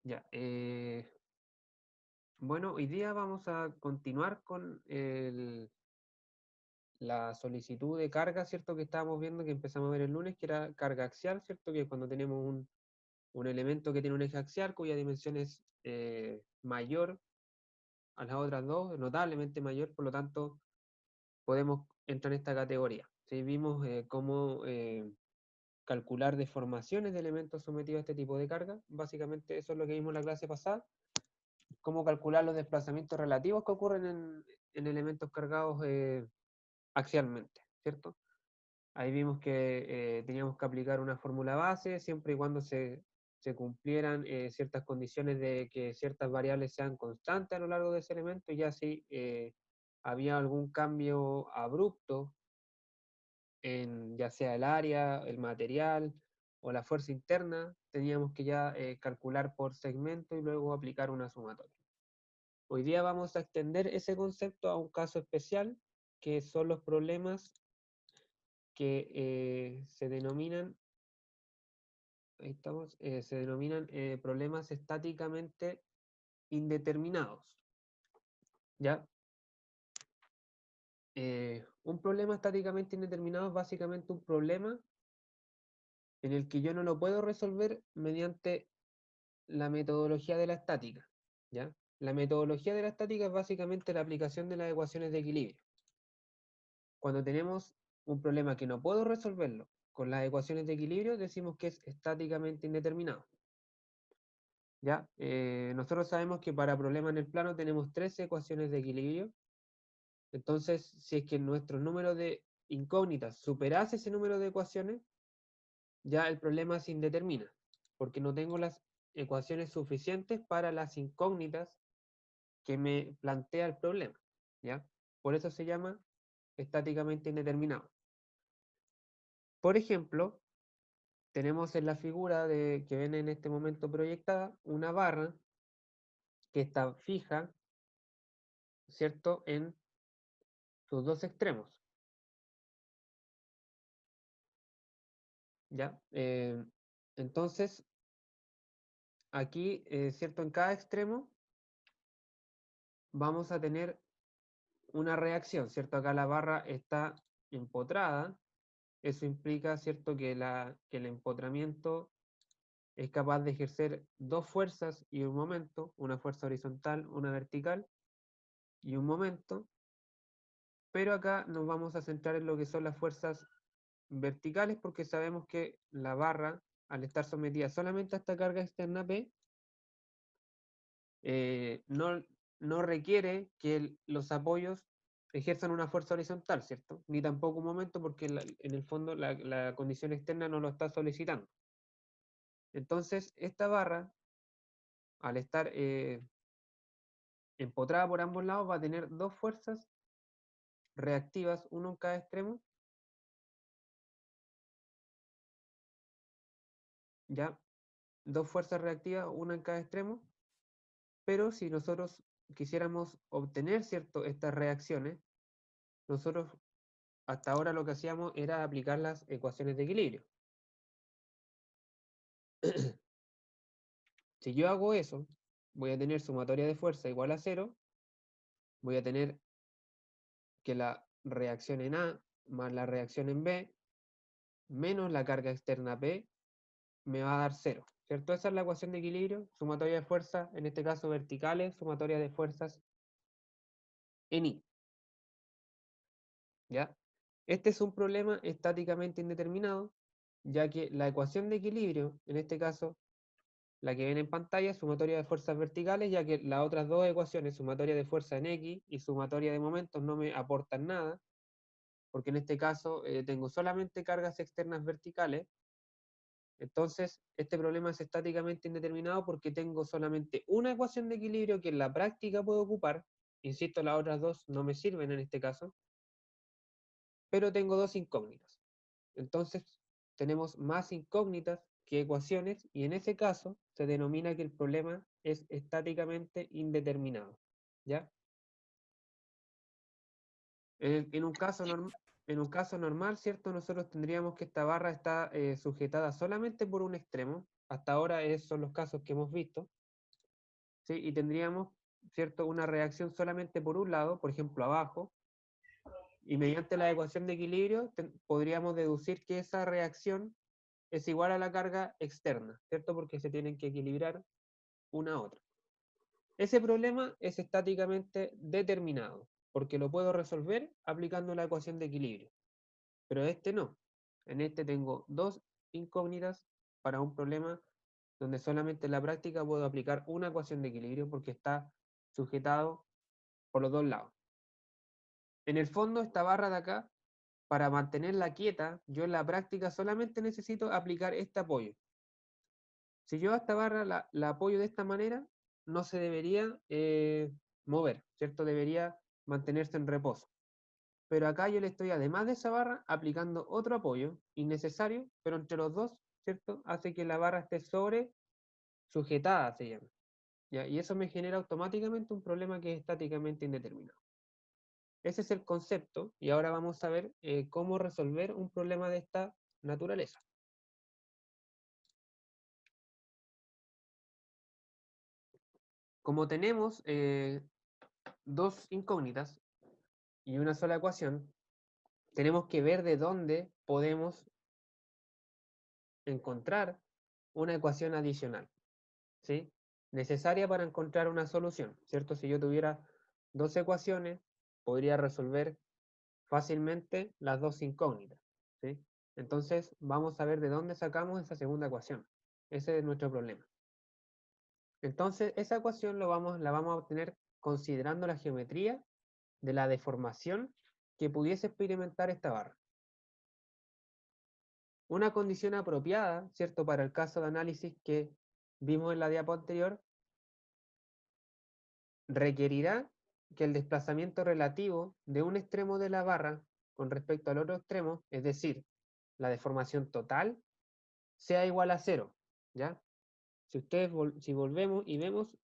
Ya. Bueno, hoy día vamos a continuar con la solicitud de carga, ¿cierto? Que estábamos viendo, que empezamos a ver el lunes, que era carga axial, ¿cierto? Que cuando tenemos un elemento que tiene un eje axial cuya dimensión es mayor a las otras dos, notablemente mayor, por lo tanto podemos entrar en esta categoría. ¿Sí? Vimos cómo calcular deformaciones de elementos sometidos a este tipo de carga. Básicamente eso es lo que vimos en la clase pasada. Cómo calcular los desplazamientos relativos que ocurren en elementos cargados axialmente, ¿cierto? Ahí vimos que teníamos que aplicar una fórmula base siempre y cuando se cumplieran ciertas condiciones de que ciertas variables sean constantes a lo largo de ese elemento, y ya si había algún cambio abrupto en ya sea el área, el material o la fuerza interna, teníamos que ya calcular por segmento y luego aplicar una sumatoria. Hoy día vamos a extender ese concepto a un caso especial, que son los problemas que se denominan, ahí estamos, se denominan problemas estáticamente indeterminados. ¿Ya? Un problema estáticamente indeterminado es básicamente un problema en el que yo no lo puedo resolver mediante la metodología de la estática. ¿Ya? La metodología de la estática es básicamente la aplicación de las ecuaciones de equilibrio. Cuando tenemos un problema que no puedo resolverlo con las ecuaciones de equilibrio, decimos que es estáticamente indeterminado. ¿Ya? Nosotros sabemos que para problemas en el plano tenemos tres ecuaciones de equilibrio. Entonces, si es que nuestro número de incógnitas superase ese número de ecuaciones, ya el problema se indetermina, porque no tengo las ecuaciones suficientes para las incógnitas que me plantea el problema. ¿Ya? Por eso se llama estáticamente indeterminado. Por ejemplo, tenemos en la figura que ven en este momento proyectada una barra que está fija, ¿cierto?, en sus dos extremos. ¿Ya? Entonces, aquí, ¿cierto?, en cada extremo vamos a tener una reacción, ¿cierto? Acá la barra está empotrada. Eso implica, ¿cierto?, que el empotramiento es capaz de ejercer dos fuerzas y un momento, una fuerza horizontal, una vertical y un momento. Pero acá nos vamos a centrar en lo que son las fuerzas verticales, porque sabemos que la barra, al estar sometida solamente a esta carga externa P, no requiere que los apoyos ejerzan una fuerza horizontal, ¿cierto? Ni tampoco un momento, porque en el fondo la condición externa no lo está solicitando. Entonces, esta barra, al estar empotrada por ambos lados, va a tener dos fuerzas reactivas, uno en cada extremo, ¿ya? Dos fuerzas reactivas, una en cada extremo. Pero si nosotros quisiéramos obtener, ¿cierto?, estas reacciones, nosotros hasta ahora lo que hacíamos era aplicar las ecuaciones de equilibrio. Si yo hago eso, voy a tener sumatoria de fuerza igual a 0, voy a tener que la reacción en A más la reacción en B menos la carga externa P me va a dar 0, ¿cierto? Esa es la ecuación de equilibrio, sumatoria de fuerzas, en este caso verticales, sumatoria de fuerzas en I. ¿Ya? Este es un problema estáticamente indeterminado, ya que la ecuación de equilibrio, en este caso, la que ven en pantalla, es sumatoria de fuerzas verticales, ya que las otras dos ecuaciones, sumatoria de fuerza en X y sumatoria de momentos, no me aportan nada, porque en este caso tengo solamente cargas externas verticales. Entonces, este problema es estáticamente indeterminado porque tengo solamente una ecuación de equilibrio que en la práctica puedo ocupar. Insisto, las otras dos no me sirven en este caso, pero tengo dos incógnitas. Entonces, tenemos más incógnitas que ecuaciones, y en ese caso se denomina que el problema es estáticamente indeterminado. ¿Ya? En un caso normal, ¿cierto? Nosotros tendríamos que esta barra está sujetada solamente por un extremo. Hasta ahora esos son los casos que hemos visto. ¿sí? Y tendríamos, ¿cierto?, una reacción solamente por un lado, por ejemplo, abajo, y mediante la ecuación de equilibrio podríamos deducir que esa reacción es igual a la carga externa, ¿cierto? Porque se tienen que equilibrar una a otra. Ese problema es estáticamente determinado, porque lo puedo resolver aplicando la ecuación de equilibrio, pero este no. En este tengo dos incógnitas para un problema donde solamente en la práctica puedo aplicar una ecuación de equilibrio porque está sujetado por los dos lados. En el fondo, esta barra de acá, para mantenerla quieta, yo en la práctica solamente necesito aplicar este apoyo. Si yo a esta barra la apoyo de esta manera, no se debería mover, ¿cierto? Debería mantenerse en reposo. Pero acá yo le estoy, además de esa barra, aplicando otro apoyo innecesario, pero entre los dos, ¿cierto? Hace que la barra esté sobre sujetada, se llama. ¿Ya? Y eso me genera automáticamente un problema que es estáticamente indeterminado. Ese es el concepto y ahora vamos a ver cómo resolver un problema de esta naturaleza. Como tenemos dos incógnitas y una sola ecuación, tenemos que ver de dónde podemos encontrar una ecuación adicional, ¿sí? Necesaria para encontrar una solución, ¿cierto? Si yo tuviera dos ecuaciones, podría resolver fácilmente las dos incógnitas, ¿sí? Entonces, vamos a ver de dónde sacamos esa segunda ecuación. Ese es nuestro problema. Entonces, esa ecuación la vamos a obtener considerando la geometría de la deformación que pudiese experimentar esta barra. Una condición apropiada, ¿cierto?, para el caso de análisis que vimos en la diapo anterior, requerirá que el desplazamiento relativo de un extremo de la barra con respecto al otro extremo, es decir, la deformación total, sea igual a cero, ¿ya? Si volvemos y vemos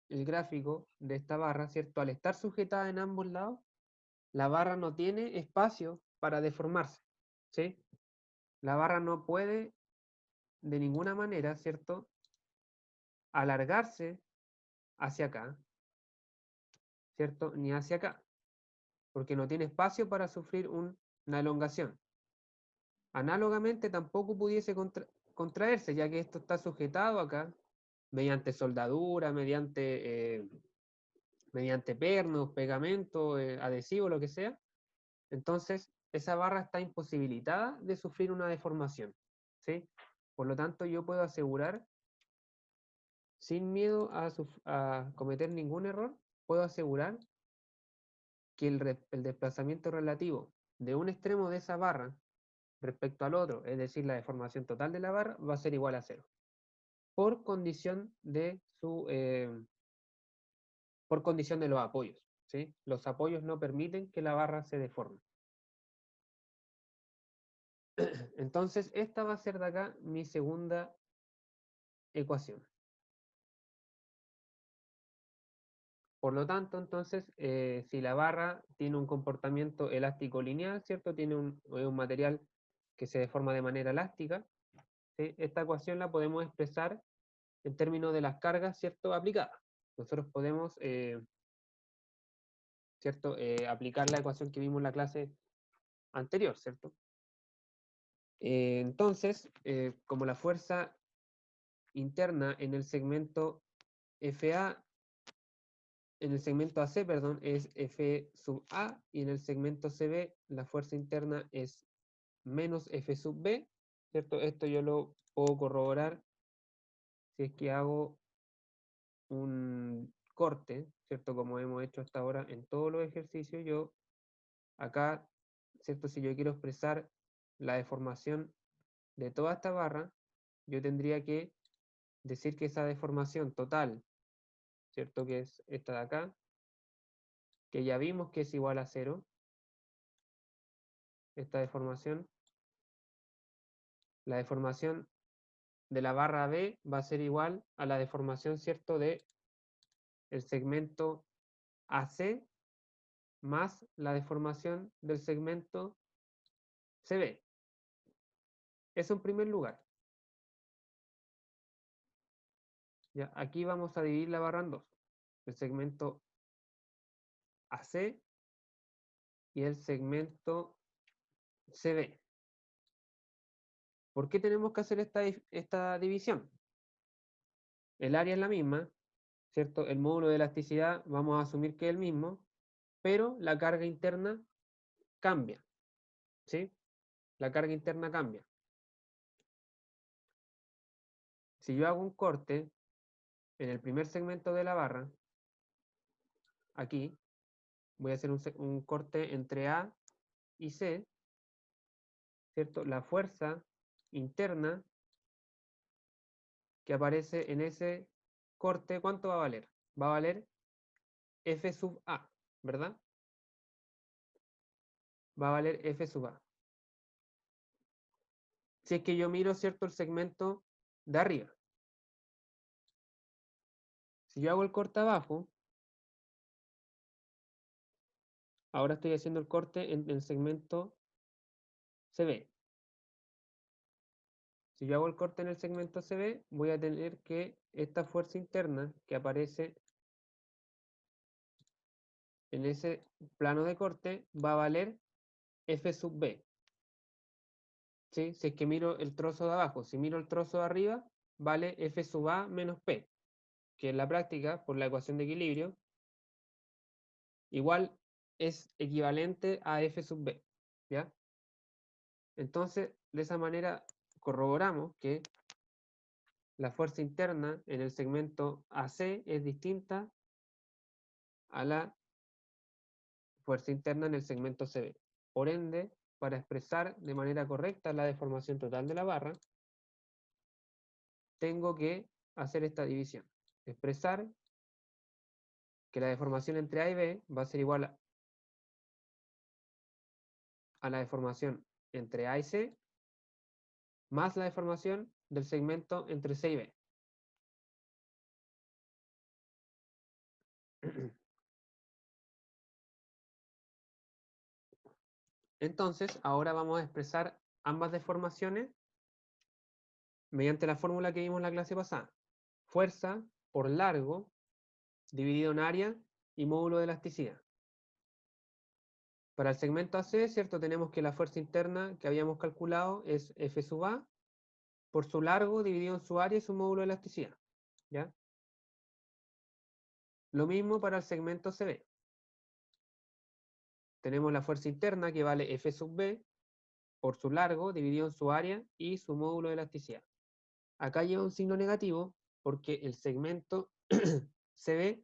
el gráfico de esta barra, ¿cierto? Al estar sujetada en ambos lados, la barra no tiene espacio para deformarse, ¿sí? La barra no puede de ninguna manera, ¿cierto?, alargarse hacia acá, ¿cierto?, ni hacia acá, porque no tiene espacio para sufrir una elongación. Análogamente tampoco pudiese contraerse, ya que esto está sujetado acá mediante soldadura, mediante pernos, pegamento, adhesivo, lo que sea. Entonces, esa barra está imposibilitada de sufrir una deformación, ¿sí? Por lo tanto, yo puedo asegurar, sin miedo a cometer ningún error, puedo asegurar que el desplazamiento relativo de un extremo de esa barra respecto al otro, es decir, la deformación total de la barra, va a ser igual a cero, por condición de por condición de los apoyos, ¿sí? Los apoyos no permiten que la barra se deforme. Entonces, esta va a ser de acá mi segunda ecuación. Por lo tanto, entonces, si la barra tiene un comportamiento elástico lineal, ¿cierto? Tiene un material que se deforma de manera elástica, ¿sí? Esta ecuación la podemos expresar en términos de las cargas, ¿cierto?, aplicadas. Nosotros podemos, ¿cierto?, aplicar la ecuación que vimos en la clase anterior, ¿cierto? Entonces, como la fuerza interna en el segmento FA, en el segmento AC, perdón, es F sub A, y en el segmento CB la fuerza interna es menos F sub B, ¿cierto? Esto yo lo puedo corroborar si es que hago un corte, ¿cierto? Como hemos hecho hasta ahora en todos los ejercicios, yo acá, ¿cierto? Si yo quiero expresar la deformación de toda esta barra, yo tendría que decir que esa deformación total, ¿cierto?, que es esta de acá, que ya vimos que es igual a cero, esta deformación, la deformación de la barra B va a ser igual a la deformación, ¿cierto?, de el segmento AC más la deformación del segmento CB. Eso en primer lugar. Ya, aquí vamos a dividir la barra en dos. El segmento AC y el segmento CB. ¿Por qué tenemos que hacer esta división? El área es la misma, ¿cierto? El módulo de elasticidad vamos a asumir que es el mismo, pero la carga interna cambia, ¿sí? La carga interna cambia. Si yo hago un corte en el primer segmento de la barra, aquí, voy a hacer un corte entre A y C, ¿cierto? La fuerza interna que aparece en ese corte, ¿cuánto va a valer? Va a valer F sub A, ¿verdad? Va a valer F sub A. Si es que yo miro, ¿cierto?, el segmento de arriba. Si yo hago el corte abajo, ahora estoy haciendo el corte en el segmento CB. Si yo hago el corte en el segmento CB, voy a tener que esta fuerza interna que aparece en ese plano de corte va a valer F sub B. ¿Sí? Si es que miro el trozo de abajo, si miro el trozo de arriba, vale F sub A menos P, que en la práctica, por la ecuación de equilibrio, igual es equivalente a F sub B. ¿Ya? Entonces, de esa manera corroboramos que la fuerza interna en el segmento AC es distinta a la fuerza interna en el segmento CB. Por ende, para expresar de manera correcta la deformación total de la barra, tengo que hacer esta división. Expresar que la deformación entre A y B va a ser igual a la deformación entre A y C más la deformación del segmento entre C y B. Entonces, ahora vamos a expresar ambas deformaciones mediante la fórmula que vimos en la clase pasada. Fuerza por largo dividido en área y módulo de elasticidad. Para el segmento AC, ¿cierto? Tenemos que la fuerza interna que habíamos calculado es F sub A por su largo dividido en su área y su módulo de elasticidad. ¿Ya? Lo mismo para el segmento CB. Tenemos la fuerza interna que vale F sub B por su largo dividido en su área y su módulo de elasticidad. Acá lleva un signo negativo porque el segmento CB,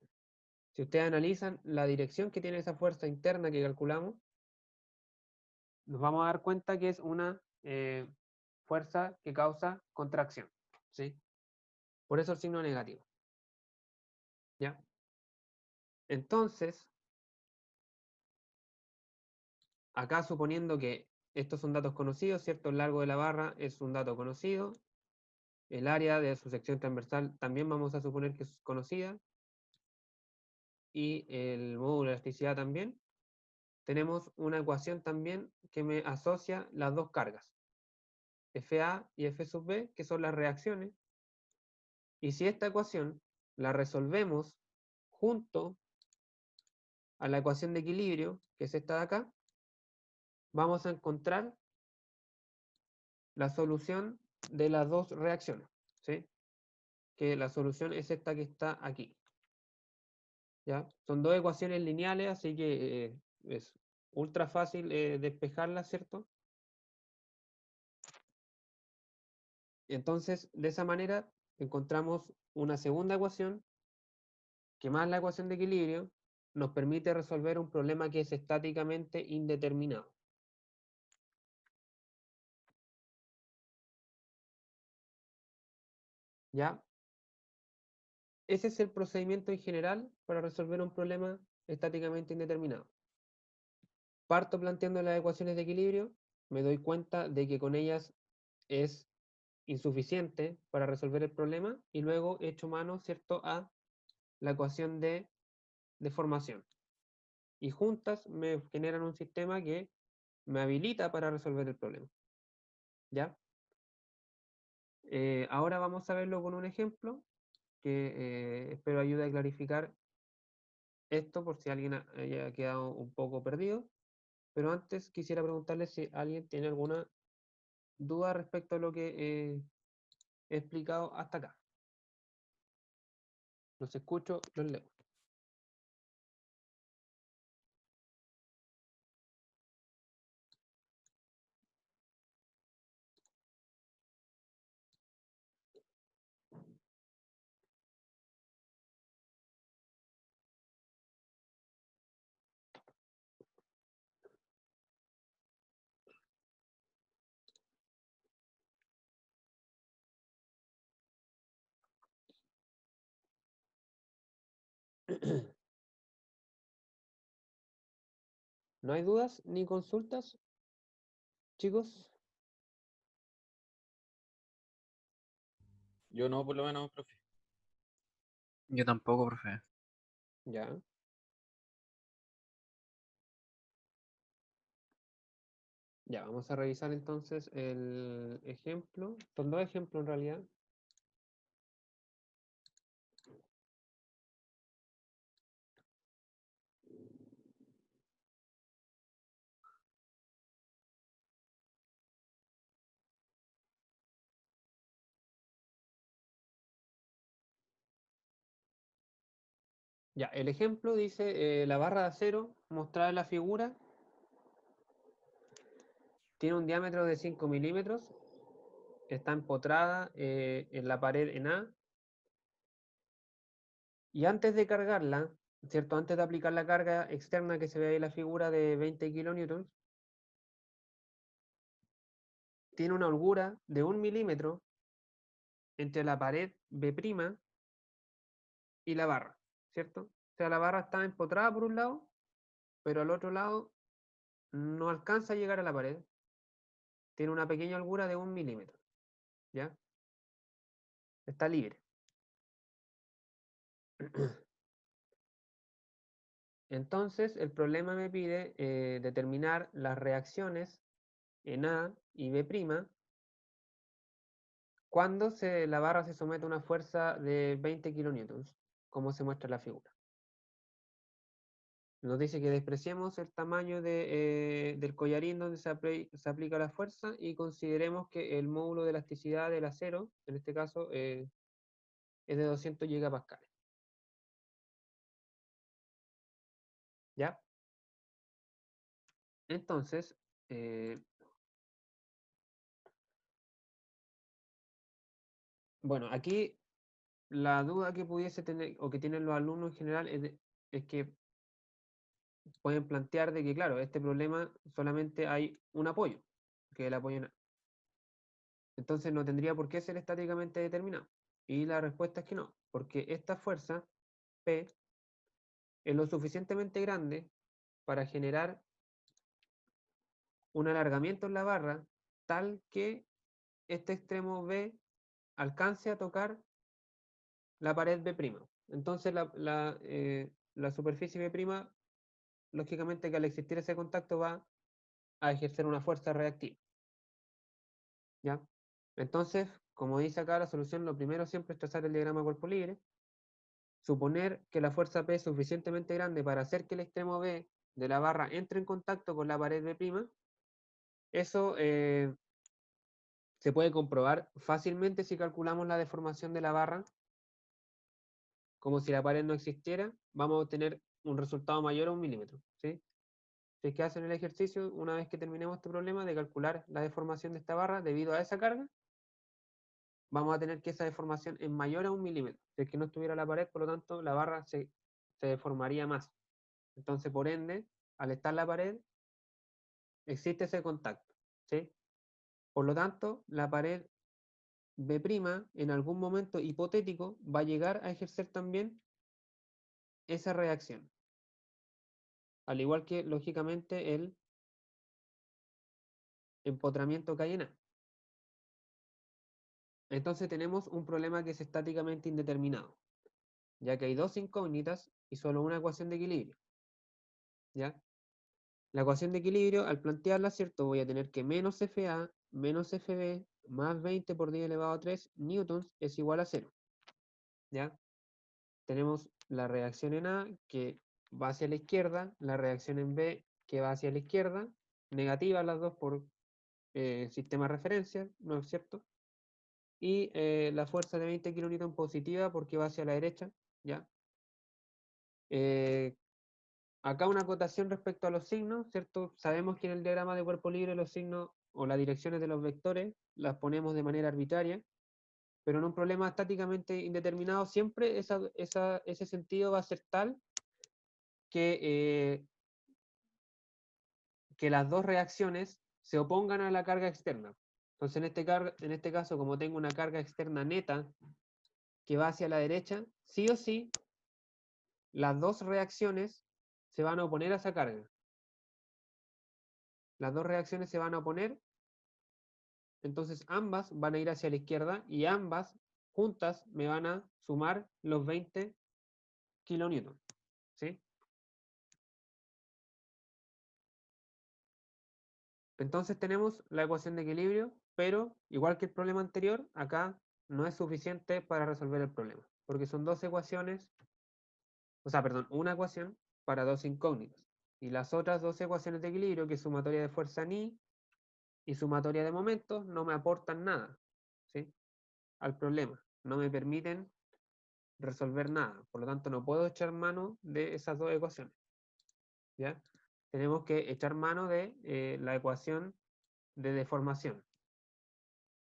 si ustedes analizan la dirección que tiene esa fuerza interna que calculamos, nos vamos a dar cuenta que es una fuerza que causa contracción, ¿sí? Por eso el signo negativo. ¿Ya? Entonces, acá suponiendo que estos son datos conocidos, ¿cierto? El largo de la barra es un dato conocido. El área de su sección transversal también vamos a suponer que es conocida. Y el módulo de elasticidad también. Tenemos una ecuación también que me asocia las dos cargas, FA y F sub B, que son las reacciones. Y si esta ecuación la resolvemos junto a la ecuación de equilibrio, que es esta de acá, vamos a encontrar la solución de las dos reacciones, ¿sí? Que la solución es esta que está aquí. ¿Ya? Son dos ecuaciones lineales, así que es ultra fácil despejarlas, ¿cierto? Entonces, de esa manera, encontramos una segunda ecuación que más la ecuación de equilibrio nos permite resolver un problema que es estáticamente indeterminado. ¿Ya? Ese es el procedimiento en general para resolver un problema estáticamente indeterminado. Parto planteando las ecuaciones de equilibrio, me doy cuenta de que con ellas es insuficiente para resolver el problema y luego echo mano, ¿cierto?, a la ecuación de deformación. Y juntas me generan un sistema que me habilita para resolver el problema. ¿Ya? Ahora vamos a verlo con un ejemplo. que espero ayude a clarificar esto por si alguien haya quedado un poco perdido. Pero antes quisiera preguntarle si alguien tiene alguna duda respecto a lo que he explicado hasta acá. Los escucho, los leo. ¿No hay dudas ni consultas, chicos? Yo no, por lo menos, profe. Yo tampoco, profe. Ya. Ya, vamos a revisar entonces el ejemplo. Son dos ejemplos en realidad. Ya, el ejemplo dice la barra de acero mostrada en la figura tiene un diámetro de 5 milímetros, está empotrada en la pared en A y antes de cargarla, ¿cierto? Antes de aplicar la carga externa que se ve ahí en la figura de 20 kilonewtons, tiene una holgura de 1 milímetro entre la pared B' y la barra, ¿cierto? O sea, la barra está empotrada por un lado, pero al otro lado no alcanza a llegar a la pared. Tiene una pequeña holgura de 1 milímetro, ¿ya? Está libre. Entonces, el problema me pide determinar las reacciones en A y B' cuando la barra se somete a una fuerza de 20 kilonewtons, como se muestra en la figura. Nos dice que despreciemos el tamaño del collarín donde se aplica la fuerza y consideremos que el módulo de elasticidad del acero, en este caso, es de 200 gigapascales. ¿Ya? Entonces, bueno, aquí la duda que pudiese tener o que tienen los alumnos en general es que pueden plantear de que, claro, este problema solamente hay un apoyo, que es el apoyo en A. Entonces no tendría por qué ser estáticamente determinado. Y la respuesta es que no, porque esta fuerza, P, es lo suficientemente grande para generar un alargamiento en la barra tal que este extremo B alcance a tocar la pared B'. Entonces la superficie B', lógicamente que al existir ese contacto va a ejercer una fuerza reactiva. ¿Ya? Entonces, como dice acá la solución, lo primero siempre es trazar el diagrama cuerpo libre, suponer que la fuerza P es suficientemente grande para hacer que el extremo B de la barra entre en contacto con la pared B'. Eso se puede comprobar fácilmente si calculamos la deformación de la barra como si la pared no existiera, vamos a obtener un resultado mayor a 1 milímetro. ¿Sí? Si es que hacen el ejercicio, una vez que terminemos este problema de calcular la deformación de esta barra debido a esa carga, vamos a tener que esa deformación es mayor a 1 milímetro. Si es que no estuviera la pared, por lo tanto, la barra se deformaría más. Entonces, por ende, al estar la pared, existe ese contacto. ¿Sí? Por lo tanto, la pared B' en algún momento hipotético va a llegar a ejercer también esa reacción. Al igual que, lógicamente, el empotramiento que hay en A. Entonces tenemos un problema que es estáticamente indeterminado, ya que hay dos incógnitas y solo una ecuación de equilibrio. ¿Ya? La ecuación de equilibrio, al plantearla, ¿cierto? Voy a tener que menos FA menos FB más 20 por 10 elevado a 3 newtons es igual a 0. ¿ya? Tenemos la reacción en A que va hacia la izquierda, la reacción en B que va hacia la izquierda, negativas las dos por sistema de referencia, ¿no es cierto? Y la fuerza de 20 kN positiva porque va hacia la derecha, ¿ya? Acá una acotación respecto a los signos, ¿cierto? Sabemos que en el diagrama de cuerpo libre los signos o las direcciones de los vectores las ponemos de manera arbitraria, pero en un problema estáticamente indeterminado siempre ese sentido va a ser tal que, que las dos reacciones se opongan a la carga externa. Entonces, en este caso, como tengo una carga externa neta que va hacia la derecha, sí o sí, las dos reacciones se van a oponer a esa carga. Las dos reacciones se van a oponer, entonces ambas van a ir hacia la izquierda y ambas juntas me van a sumar los 20 kilonewtons. ¿Sí? Entonces tenemos la ecuación de equilibrio, pero igual que el problema anterior, acá no es suficiente para resolver el problema, porque son dos ecuaciones, o sea, perdón, una ecuación para dos incógnitas. Y las otras dos ecuaciones de equilibrio, que es sumatoria de fuerza ni y sumatoria de momentos, no me aportan nada, ¿sí? Al problema. No me permiten resolver nada. Por lo tanto, no puedo echar mano de esas dos ecuaciones. ¿Ya? Tenemos que echar mano de la ecuación de deformación.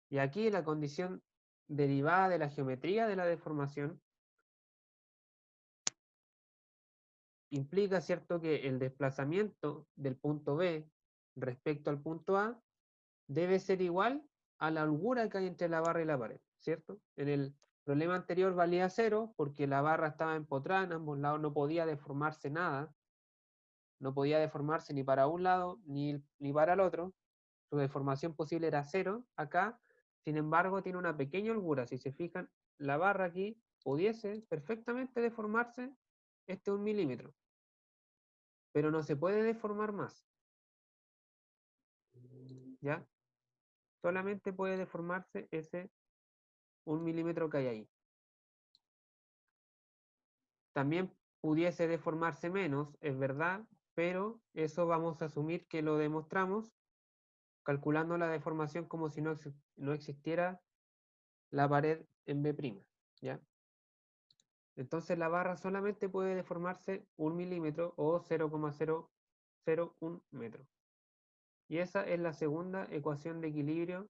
Y aquí la condición derivada de la geometría de la deformación implica, ¿cierto?, que el desplazamiento del punto B respecto al punto A debe ser igual a la holgura que hay entre la barra y la pared, ¿cierto? En el problema anterior valía 0 porque la barra estaba empotrada en ambos lados, no podía deformarse nada, no podía deformarse ni para un lado ni para el otro, su deformación posible era 0. Acá, sin embargo, tiene una pequeña holgura. Si se fijan, la barra aquí pudiese perfectamente deformarse 1 milímetro, pero no se puede deformar más, ¿ya? Solamente puede deformarse ese 1 milímetro que hay ahí. También pudiese deformarse menos, es verdad, pero eso vamos a asumir que lo demostramos calculando la deformación como si no existiera la pared en B', ¿ya? Entonces la barra solamente puede deformarse 1 milímetro o 0,001 metro. Y esa es la segunda ecuación de equilibrio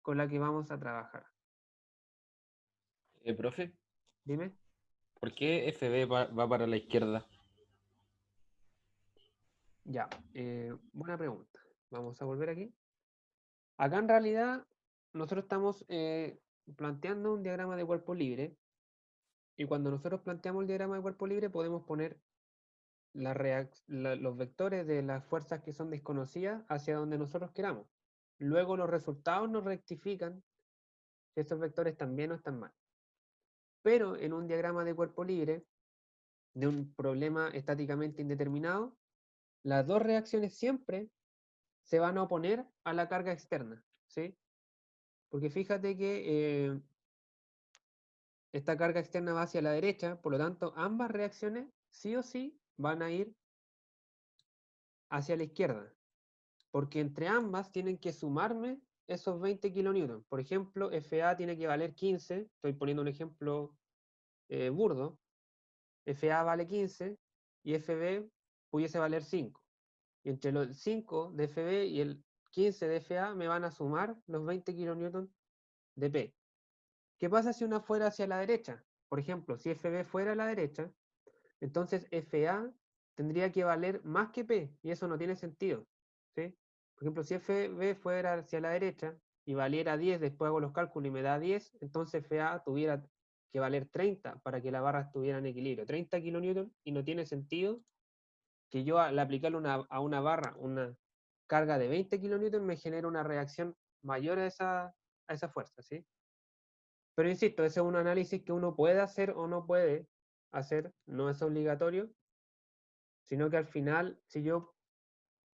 con la que vamos a trabajar. Profe, Dime. ¿por qué FB va para la izquierda? Ya, buena pregunta. Vamos a volver aquí. Acá en realidad nosotros estamos planteando un diagrama de cuerpo libre y cuando nosotros planteamos el diagrama de cuerpo libre podemos poner los vectores de las fuerzas que son desconocidas hacia donde nosotros queramos. Luego los resultados nos rectifican si esos vectores están bien o están mal. Pero en un diagrama de cuerpo libre, de un problema estáticamente indeterminado, las dos reacciones siempre se van a oponer a la carga externa, ¿sí? Porque fíjate que esta carga externa va hacia la derecha, por lo tanto, ambas reacciones sí o sí van a ir hacia la izquierda, porque entre ambas tienen que sumarme esos 20 kilonewtons. Por ejemplo, FA tiene que valer 15, estoy poniendo un ejemplo burdo, FA vale 15 y FB pudiese valer 5. Y entre los 5 de FB y el 15 de FA me van a sumar los 20 kilonewtons de P. ¿Qué pasa si una fuera hacia la derecha? Por ejemplo, si FB fuera a la derecha, entonces FA tendría que valer más que P, y eso no tiene sentido, ¿sí? Por ejemplo, si FB fuera hacia la derecha y valiera 10, después hago los cálculos y me da 10, entonces FA tuviera que valer 30 para que la barra estuviera en equilibrio, 30 kilonewtons, y no tiene sentido que yo al aplicarle a una barra una carga de 20 kilonewtons me genere una reacción mayor a esa fuerza, ¿sí? Pero insisto, ese es un análisis que uno puede hacer o no puede hacer, no es obligatorio, sino que al final, si yo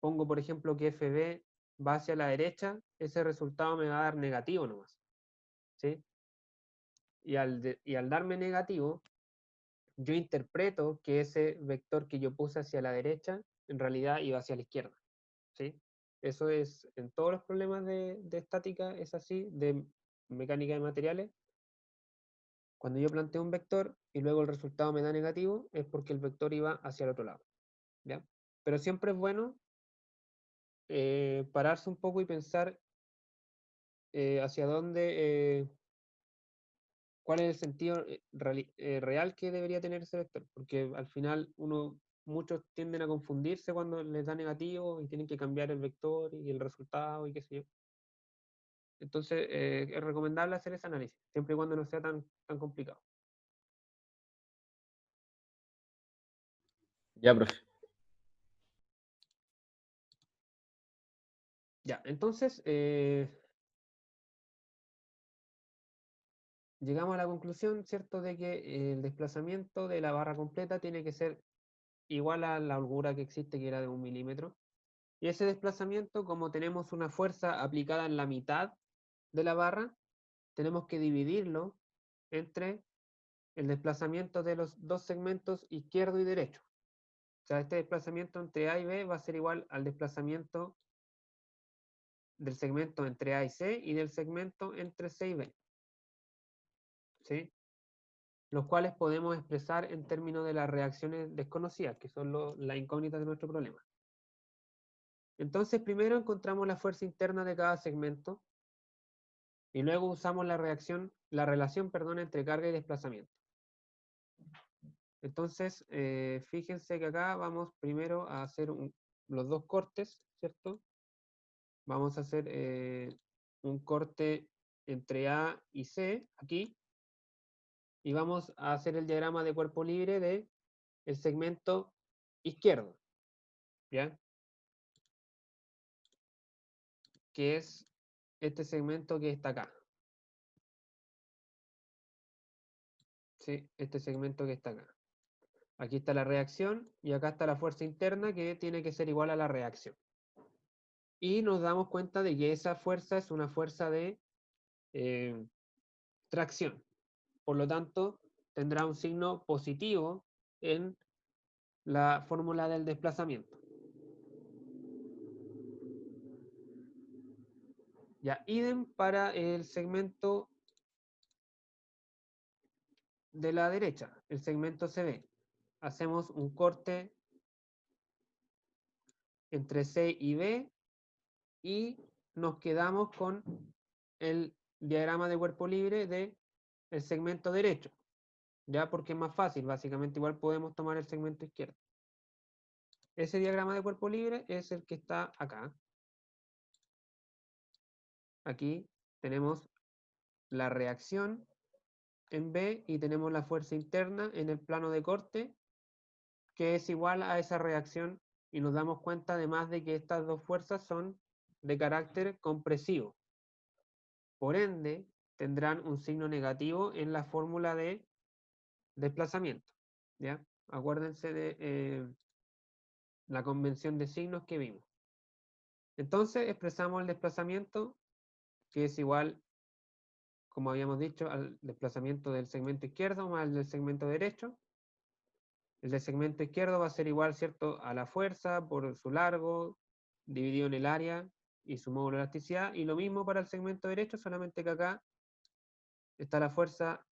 pongo, por ejemplo, que FB va hacia la derecha, ese resultado me va a dar negativo nomás, ¿sí? y al darme negativo, yo interpreto que ese vector que yo puse hacia la derecha, en realidad iba hacia la izquierda, ¿sí? Eso es, en todos los problemas de estática es así, de mecánica de materiales. Cuando yo planteo un vector y luego el resultado me da negativo, es porque el vector iba hacia el otro lado, ¿ya? Pero siempre es bueno pararse un poco y pensar hacia dónde, cuál es el sentido real que debería tener ese vector, porque al final muchos tienden a confundirse cuando les da negativo y tienen que cambiar el vector y el resultado y qué sé yo. Entonces, es recomendable hacer ese análisis, siempre y cuando no sea tan complicado. Ya, profe. Ya, entonces, llegamos a la conclusión, ¿cierto?, de que el desplazamiento de la barra completa tiene que ser igual a la holgura que existe, que era de 1 milímetro. Y ese desplazamiento, como tenemos una fuerza aplicada en la mitad de la barra, tenemos que dividirlo entre el desplazamiento de los dos segmentos izquierdo y derecho. O sea, este desplazamiento entre A y B va a ser igual al desplazamiento del segmento entre A y C y del segmento entre C y B. ¿Sí? Los cuales podemos expresar en términos de las reacciones desconocidas, que son las incógnitas de nuestro problema. Entonces, primero encontramos la fuerza interna de cada segmento y luego usamos la relación, perdón, entre carga y desplazamiento. Entonces, fíjense que acá vamos primero a hacer los dos cortes, ¿cierto? Vamos a hacer un corte entre A y C, aquí, y vamos a hacer el diagrama de cuerpo libre de el segmento izquierdo, ¿ya? Que es este segmento que está acá. ¿Sí? Este segmento que está acá. Aquí está la reacción y acá está la fuerza interna que tiene que ser igual a la reacción. Y nos damos cuenta de que esa fuerza es una fuerza de tracción. Por lo tanto, tendrá un signo positivo en la fórmula del desplazamiento. Ya, idem para el segmento de la derecha, el segmento CB. Hacemos un corte entre C y B y nos quedamos con el diagrama de cuerpo libre del segmento derecho. Ya porque es más fácil, básicamente igual podemos tomar el segmento izquierdo. Ese diagrama de cuerpo libre es el que está acá. Aquí tenemos la reacción en B y tenemos la fuerza interna en el plano de corte, que es igual a esa reacción, y nos damos cuenta además de que estas dos fuerzas son de carácter compresivo. Por ende, tendrán un signo negativo en la fórmula de desplazamiento. ¿Ya? Acuérdense de la convención de signos que vimos. Entonces, expresamos el desplazamiento, que es igual, como habíamos dicho, al desplazamiento del segmento izquierdo más el del segmento derecho. El del segmento izquierdo va a ser igual, ¿cierto?, a la fuerza por su largo, dividido en el área y su módulo de elasticidad. Y lo mismo para el segmento derecho, solamente que acá está la fuerza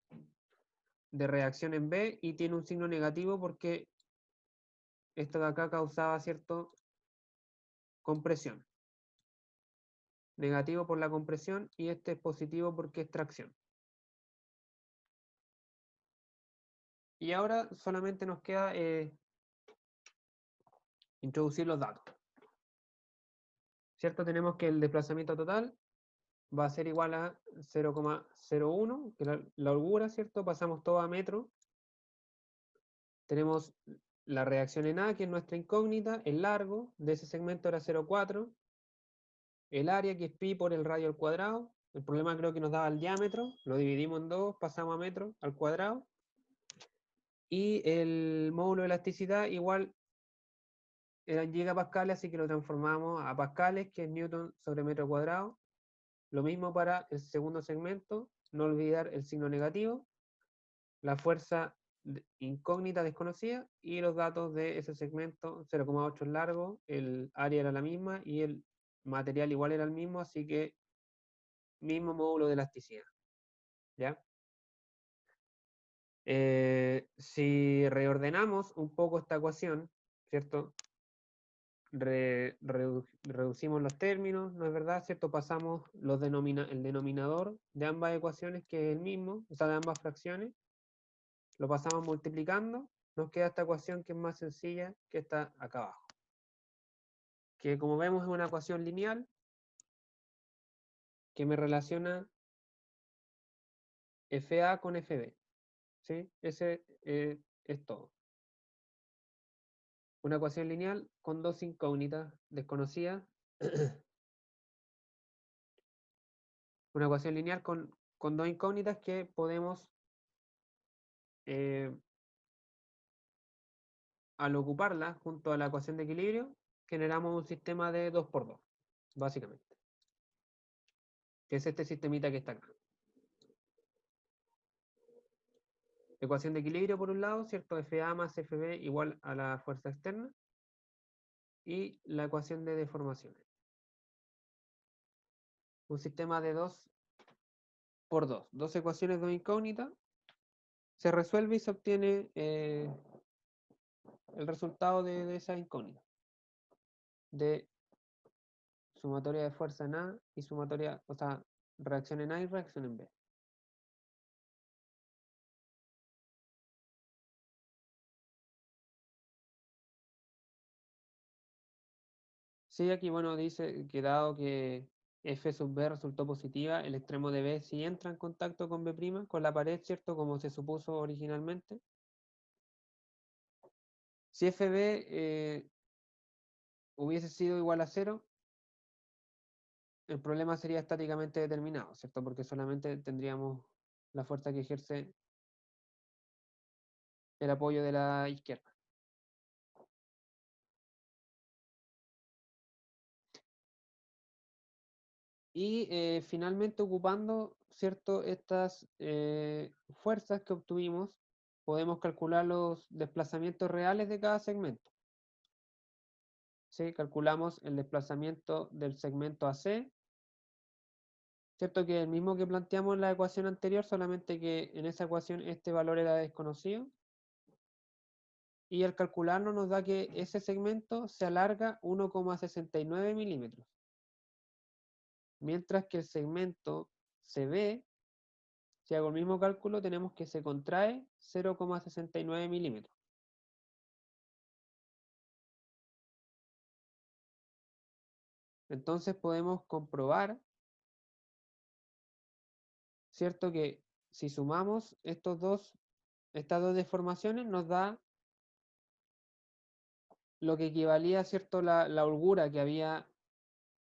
de reacción en B y tiene un signo negativo porque esto de acá causaba, ¿cierto?, compresión. Negativo por la compresión y este es positivo porque es tracción. Y ahora solamente nos queda introducir los datos. ¿Cierto? Tenemos que el desplazamiento total va a ser igual a 0,01, que es la holgura, ¿cierto? Pasamos todo a metro. Tenemos la reacción en A, que es nuestra incógnita, el largo de ese segmento era 0,4, el área, que es pi por el radio al cuadrado. El problema creo que nos daba el diámetro, lo dividimos en dos, pasamos a metro al cuadrado. Y el módulo de elasticidad igual eran gigapascales, así que lo transformamos a pascales, que es newton sobre metro cuadrado. Lo mismo para el segundo segmento, no olvidar el signo negativo, la fuerza incógnita desconocida y los datos de ese segmento, 0,8 largo, el área era la misma y el material igual era el mismo, así que mismo módulo de elasticidad. ¿Ya? Si reordenamos un poco esta ecuación, ¿cierto? Reducimos los términos, ¿no es verdad? ¿Cierto? Pasamos el denominador de ambas ecuaciones, que es el mismo, o sea, de ambas fracciones, lo pasamos multiplicando, nos queda esta ecuación que es más sencilla, que está acá abajo. Que como vemos es una ecuación lineal que me relaciona FA con FB. ¿Sí? Ese es todo. Una ecuación lineal con dos incógnitas desconocidas. Una ecuación lineal con dos incógnitas que podemos, al ocuparla junto a la ecuación de equilibrio, generamos un sistema de 2×2, básicamente. Que es este sistemita que está acá. Ecuación de equilibrio por un lado, ¿cierto? FA más FB igual a la fuerza externa. Y la ecuación de deformaciones. Un sistema de 2×2. Dos ecuaciones, dos incógnitas. Se resuelve y se obtiene el resultado de esa incógnita. De sumatoria de fuerza en A y sumatoria, o sea, reacción en A y reacción en B. Sí, aquí, bueno, dice que dado que F sub B resultó positiva, el extremo de B sí entra en contacto con B', con la pared, ¿cierto? Como se supuso originalmente. Si FB hubiese sido igual a 0, el problema sería estáticamente determinado, ¿cierto? Porque solamente tendríamos la fuerza que ejerce el apoyo de la izquierda. Y finalmente ocupando, ¿cierto? Estas fuerzas que obtuvimos, podemos calcular los desplazamientos reales de cada segmento. ¿Sí? Calculamos el desplazamiento del segmento AC, ¿cierto? Que es el mismo que planteamos en la ecuación anterior, solamente que en esa ecuación este valor era desconocido. Y al calcularlo nos da que ese segmento se alarga 1,69 milímetros. Mientras que el segmento CB, si hago el mismo cálculo, tenemos que se contrae 0,69 milímetros. Entonces podemos comprobar, ¿cierto? Que si sumamos estas dos deformaciones nos da lo que equivalía, ¿cierto? La holgura que había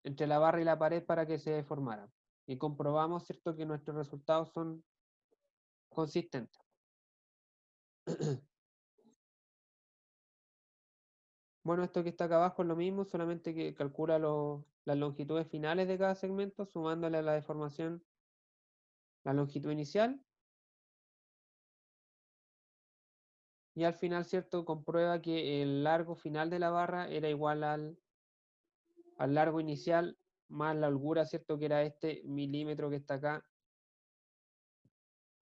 entre la barra y la pared para que se deformara. Y comprobamos, ¿cierto? Que nuestros resultados son consistentes. Bueno, esto que está acá abajo es lo mismo, solamente que calcula las longitudes finales de cada segmento, sumándole a la deformación la longitud inicial. Y al final, ¿cierto? Comprueba que el largo final de la barra era igual al largo inicial más la holgura, ¿cierto? Que era este milímetro que está acá,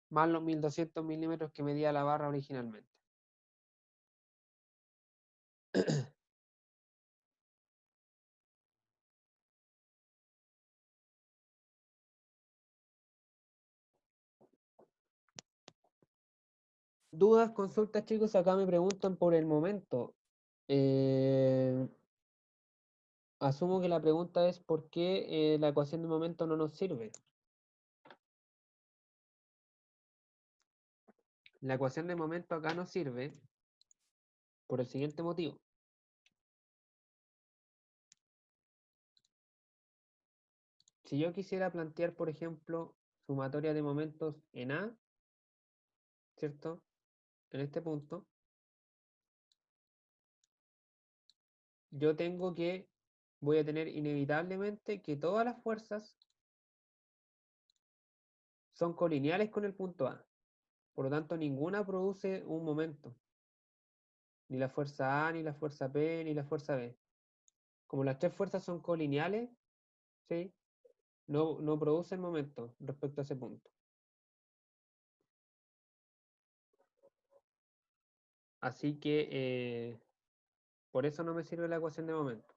más los 1200 milímetros que medía la barra originalmente. Dudas, consultas, chicos, acá me preguntan por el momento. Asumo que la pregunta es ¿por qué la ecuación de momento no nos sirve? La ecuación de momento acá nos sirve por el siguiente motivo. Si yo quisiera plantear, por ejemplo, sumatoria de momentos en A, ¿cierto? En este punto, yo voy a tener inevitablemente que todas las fuerzas son colineales con el punto A. Por lo tanto, ninguna produce un momento. Ni la fuerza A, ni la fuerza P, ni la fuerza B. Como las tres fuerzas son colineales, ¿sí? No producen momento respecto a ese punto. Así que por eso no me sirve la ecuación de momento.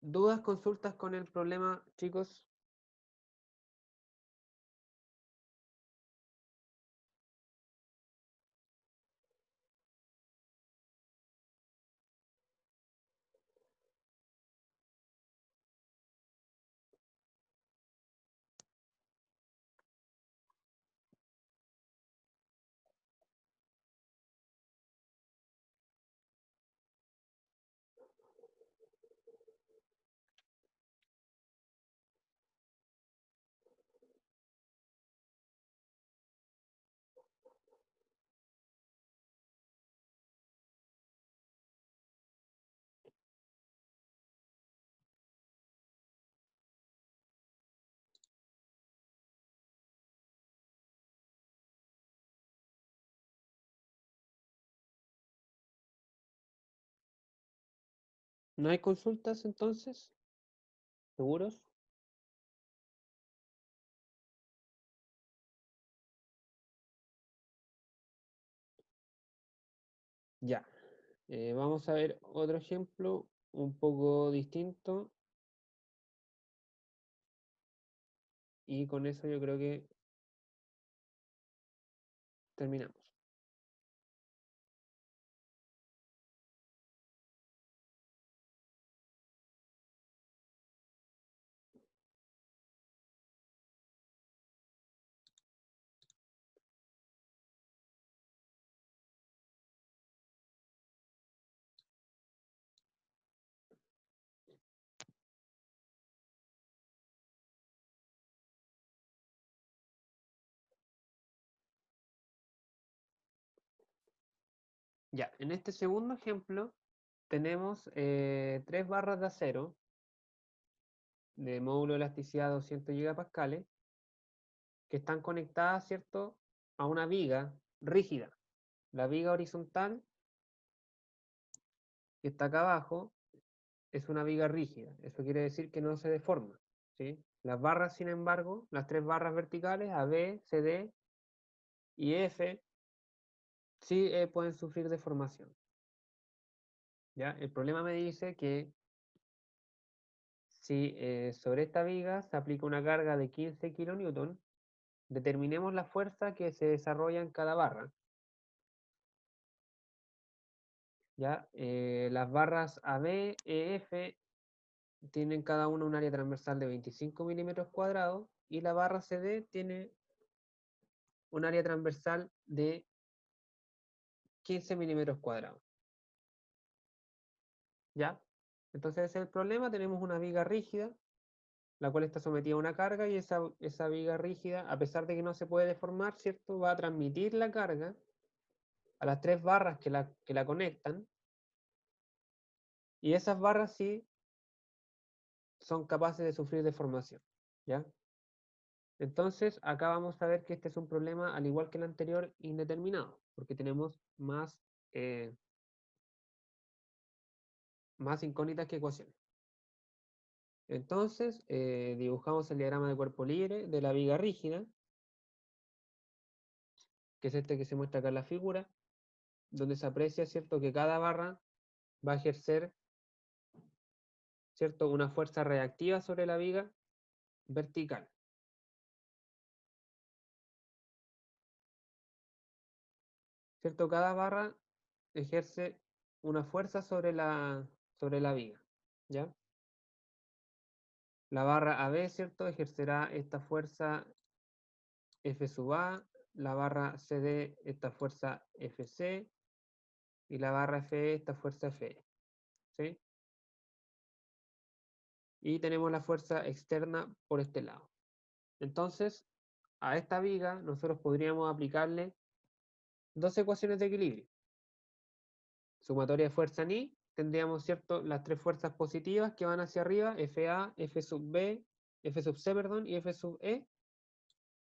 ¿Dudas, consultas con el problema, chicos? ¿No hay consultas entonces? ¿Seguros? Ya. Vamos a ver otro ejemplo un poco distinto. Y con eso yo creo que terminamos. Ya, en este segundo ejemplo tenemos tres barras de acero de módulo de elasticidad 200 gigapascales que están conectadas, ¿cierto?, a una viga rígida. La viga horizontal que está acá abajo es una viga rígida. Eso quiere decir que no se deforma, ¿sí? Las barras, sin embargo, las tres barras verticales, AB, CD y F, sí pueden sufrir deformación. ¿Ya? El problema me dice que si sobre esta viga se aplica una carga de 15 kN, determinemos la fuerza que se desarrolla en cada barra. ¿Ya? Las barras AB, EF tienen cada una un área transversal de 25 milímetros cuadrados y la barra CD tiene un área transversal de 15 milímetros cuadrados. ¿Ya? Entonces ese es el problema, tenemos una viga rígida, la cual está sometida a una carga y esa viga rígida, a pesar de que no se puede deformar, ¿cierto?, va a transmitir la carga a las tres barras que la conectan, y esas barras sí son capaces de sufrir deformación, ¿ya? Entonces, acá vamos a ver que este es un problema, al igual que el anterior, indeterminado, porque tenemos más incógnitas que ecuaciones. Entonces, dibujamos el diagrama de cuerpo libre de la viga rígida, que es este que se muestra acá en la figura, donde se aprecia, ¿cierto?, que cada barra va a ejercer, ¿cierto?, una fuerza reactiva sobre la viga vertical. ¿Cierto? Cada barra ejerce una fuerza sobre la viga, ¿ya? La barra AB, ¿cierto?, ejercerá esta fuerza F sub A, la barra CD esta fuerza FC y la barra FE esta fuerza FE, ¿sí? Y tenemos la fuerza externa por este lado. Entonces, a esta viga nosotros podríamos aplicarle dos ecuaciones de equilibrio. Sumatoria de fuerza ni tendríamos, ¿cierto?, las tres fuerzas positivas que van hacia arriba, FA, F sub B, F sub C, perdón, y F sub E,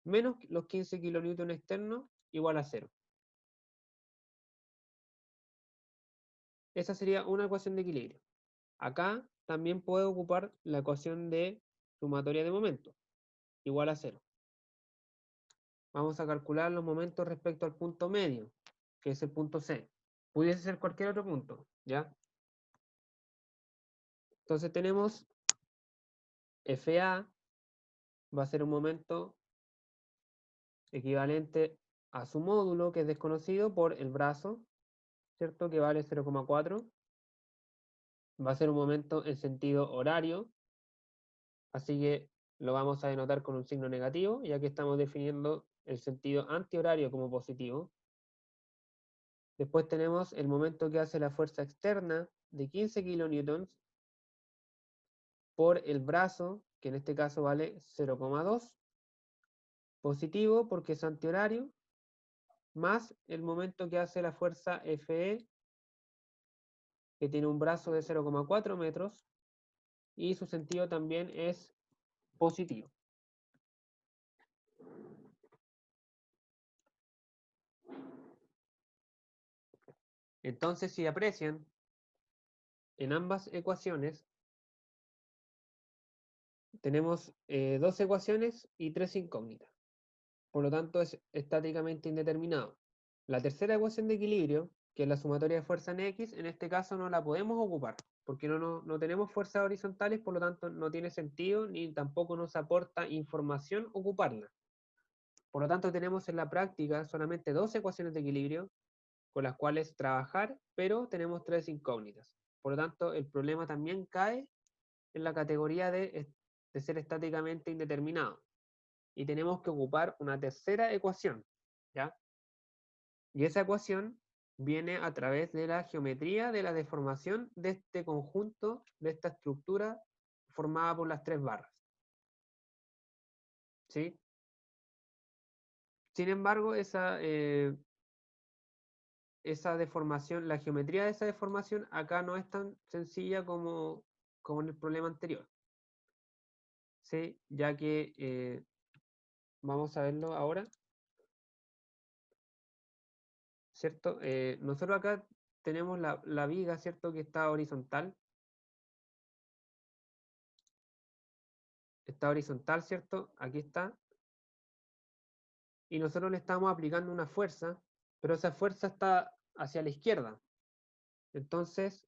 menos los 15 kilonewton externos, igual a 0. Esa sería una ecuación de equilibrio. Acá también puedo ocupar la ecuación de sumatoria de momentos, igual a 0. Vamos a calcular los momentos respecto al punto medio, que es el punto C. Pudiese ser cualquier otro punto, ¿ya? Entonces tenemos FA va a ser un momento equivalente a su módulo, que es desconocido, por el brazo, ¿cierto?, que vale 0,4. Va a ser un momento en sentido horario, así que lo vamos a denotar con un signo negativo, ya que estamos definiendo el sentido antihorario como positivo. Después tenemos el momento que hace la fuerza externa de 15 kilonewtons por el brazo, que en este caso vale 0,2. Positivo porque es antihorario, más el momento que hace la fuerza Fe, que tiene un brazo de 0,4 metros, y su sentido también es positivo. Entonces, si aprecian, en ambas ecuaciones tenemos dos ecuaciones y tres incógnitas. Por lo tanto, es estáticamente indeterminado. La tercera ecuación de equilibrio, que es la sumatoria de fuerza en X, en este caso no la podemos ocupar, porque no tenemos fuerzas horizontales, por lo tanto no tiene sentido, ni tampoco nos aporta información ocuparla. Por lo tanto, tenemos en la práctica solamente dos ecuaciones de equilibrio con las cuales trabajar, pero tenemos tres incógnitas. Por lo tanto, el problema también cae en la categoría de ser estáticamente indeterminado. Y tenemos que ocupar una tercera ecuación, ¿ya? Y esa ecuación viene a través de la geometría de la deformación de este conjunto, de esta estructura formada por las tres barras. ¿Sí? Sin embargo, esa deformación, la geometría de esa deformación acá no es tan sencilla como en el problema anterior. ¿Sí? Ya que vamos a verlo ahora. ¿Cierto? Nosotros acá tenemos la viga, ¿cierto?, que está horizontal. Está horizontal, ¿cierto? Aquí está. Y nosotros le estamos aplicando una fuerza, pero esa fuerza está hacia la izquierda. Entonces,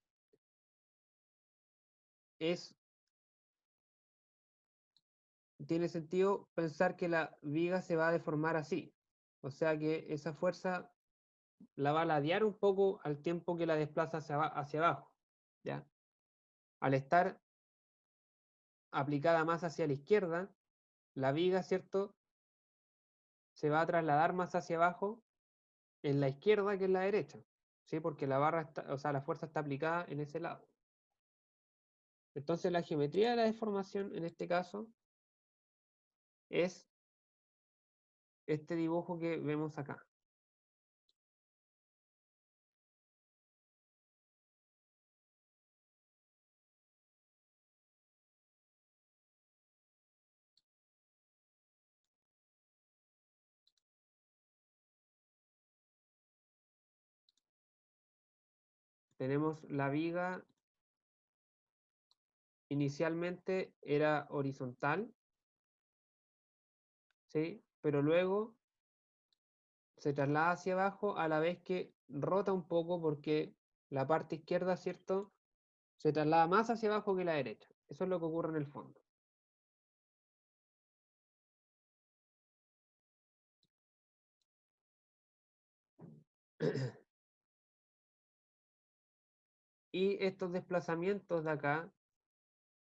tiene sentido pensar que la viga se va a deformar así. O sea que esa fuerza la va a ladear un poco al tiempo que la desplaza hacia abajo, ¿ya? Al estar aplicada más hacia la izquierda, la viga, ¿cierto?, se va a trasladar más hacia abajo en la izquierda que en la derecha, ¿sí? Porque la barra está, o sea, la fuerza está aplicada en ese lado. Entonces la geometría de la deformación en este caso es este dibujo que vemos acá. Tenemos la viga, inicialmente era horizontal, ¿sí? Pero luego se traslada hacia abajo a la vez que rota un poco porque la parte izquierda, ¿cierto?, se traslada más hacia abajo que la derecha. Eso es lo que ocurre en el fondo. Y estos desplazamientos de acá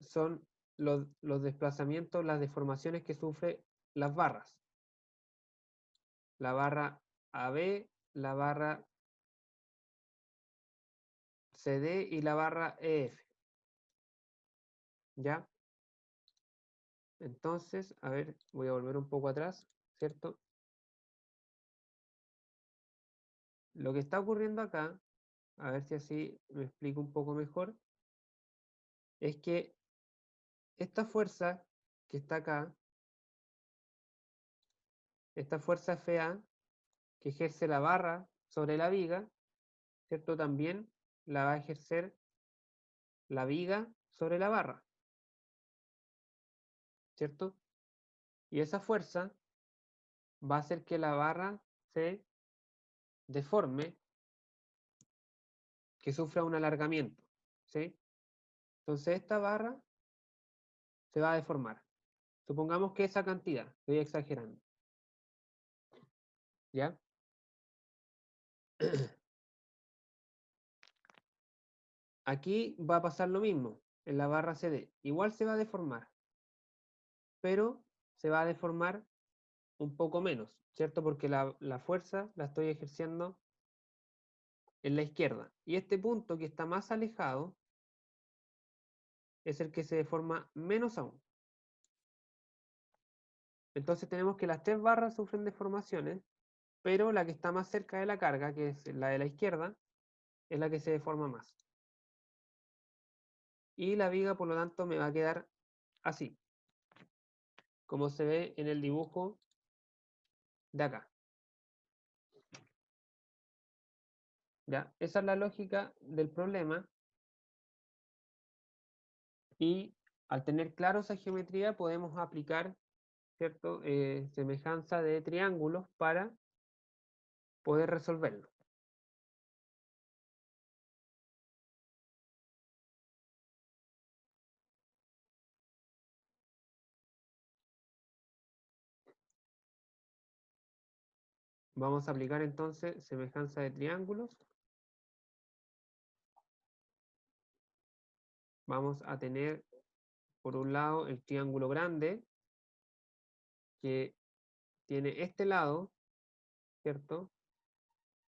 son los desplazamientos, las deformaciones que sufren las barras. La barra AB, la barra CD y la barra EF. ¿Ya? Entonces, a ver, voy a volver un poco atrás, ¿cierto? Lo que está ocurriendo acá a ver si así me explico un poco mejor, es que esta fuerza que está acá, esta fuerza FA que ejerce la barra sobre la viga, ¿cierto? También la va a ejercer la viga sobre la barra, ¿cierto? Y esa fuerza va a hacer que la barra se deforme, que sufra un alargamiento, ¿sí? Entonces esta barra se va a deformar. Supongamos que esa cantidad, estoy exagerando, ¿ya? Aquí va a pasar lo mismo en la barra CD. Igual se va a deformar, pero se va a deformar un poco menos, ¿cierto? Porque la fuerza la estoy ejerciendo en la izquierda. Y este punto que está más alejado es el que se deforma menos aún. Entonces tenemos que las tres barras sufren deformaciones, pero la que está más cerca de la carga, que es la de la izquierda, es la que se deforma más. Y la viga, por lo tanto, me va a quedar así, como se ve en el dibujo de acá. ¿Ya? Esa es la lógica del problema. Y al tener claro esa geometría podemos aplicar, ¿cierto? Semejanza de triángulos para poder resolverlo. Vamos a aplicar entonces semejanza de triángulos. Vamos a tener por un lado el triángulo grande, que tiene este lado, ¿cierto?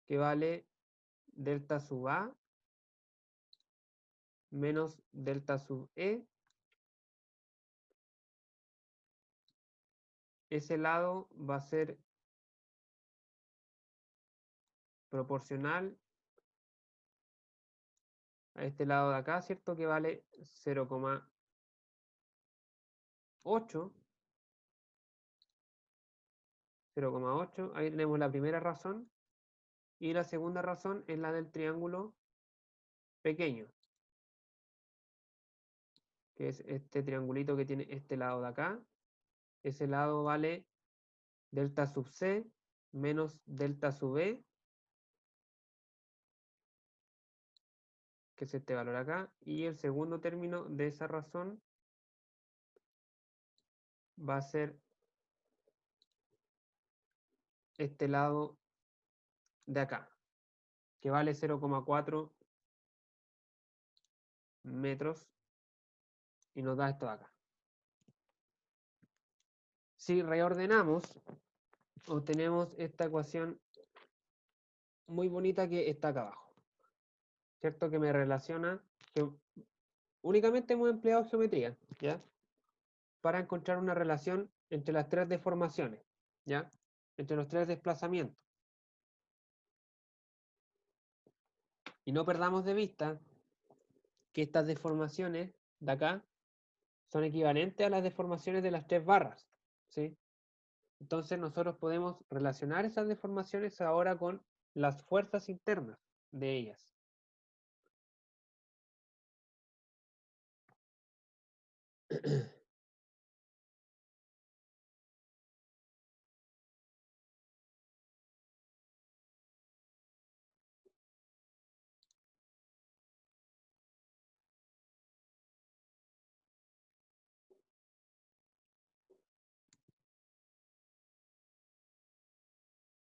Que vale delta sub A menos delta sub E. Ese lado va a ser proporcional a este lado de acá, ¿cierto? Que vale 0,8. 0,8. Ahí tenemos la primera razón. Y la segunda razón es la del triángulo pequeño, que es este triangulito que tiene este lado de acá. Ese lado vale delta sub C menos delta sub E, que es este valor acá. Y el segundo término de esa razón va a ser este lado de acá, que vale 0,4 metros y nos da esto de acá. Si reordenamos, obtenemos esta ecuación muy bonita que está acá abajo, ¿cierto? Que me relaciona, que únicamente hemos empleado geometría, ¿ya? Para encontrar una relación entre las tres deformaciones, ¿ya? Entre los tres desplazamientos. Y no perdamos de vista que estas deformaciones de acá son equivalentes a las deformaciones de las tres barras, ¿sí? Entonces nosotros podemos relacionar esas deformaciones ahora con las fuerzas internas de ellas.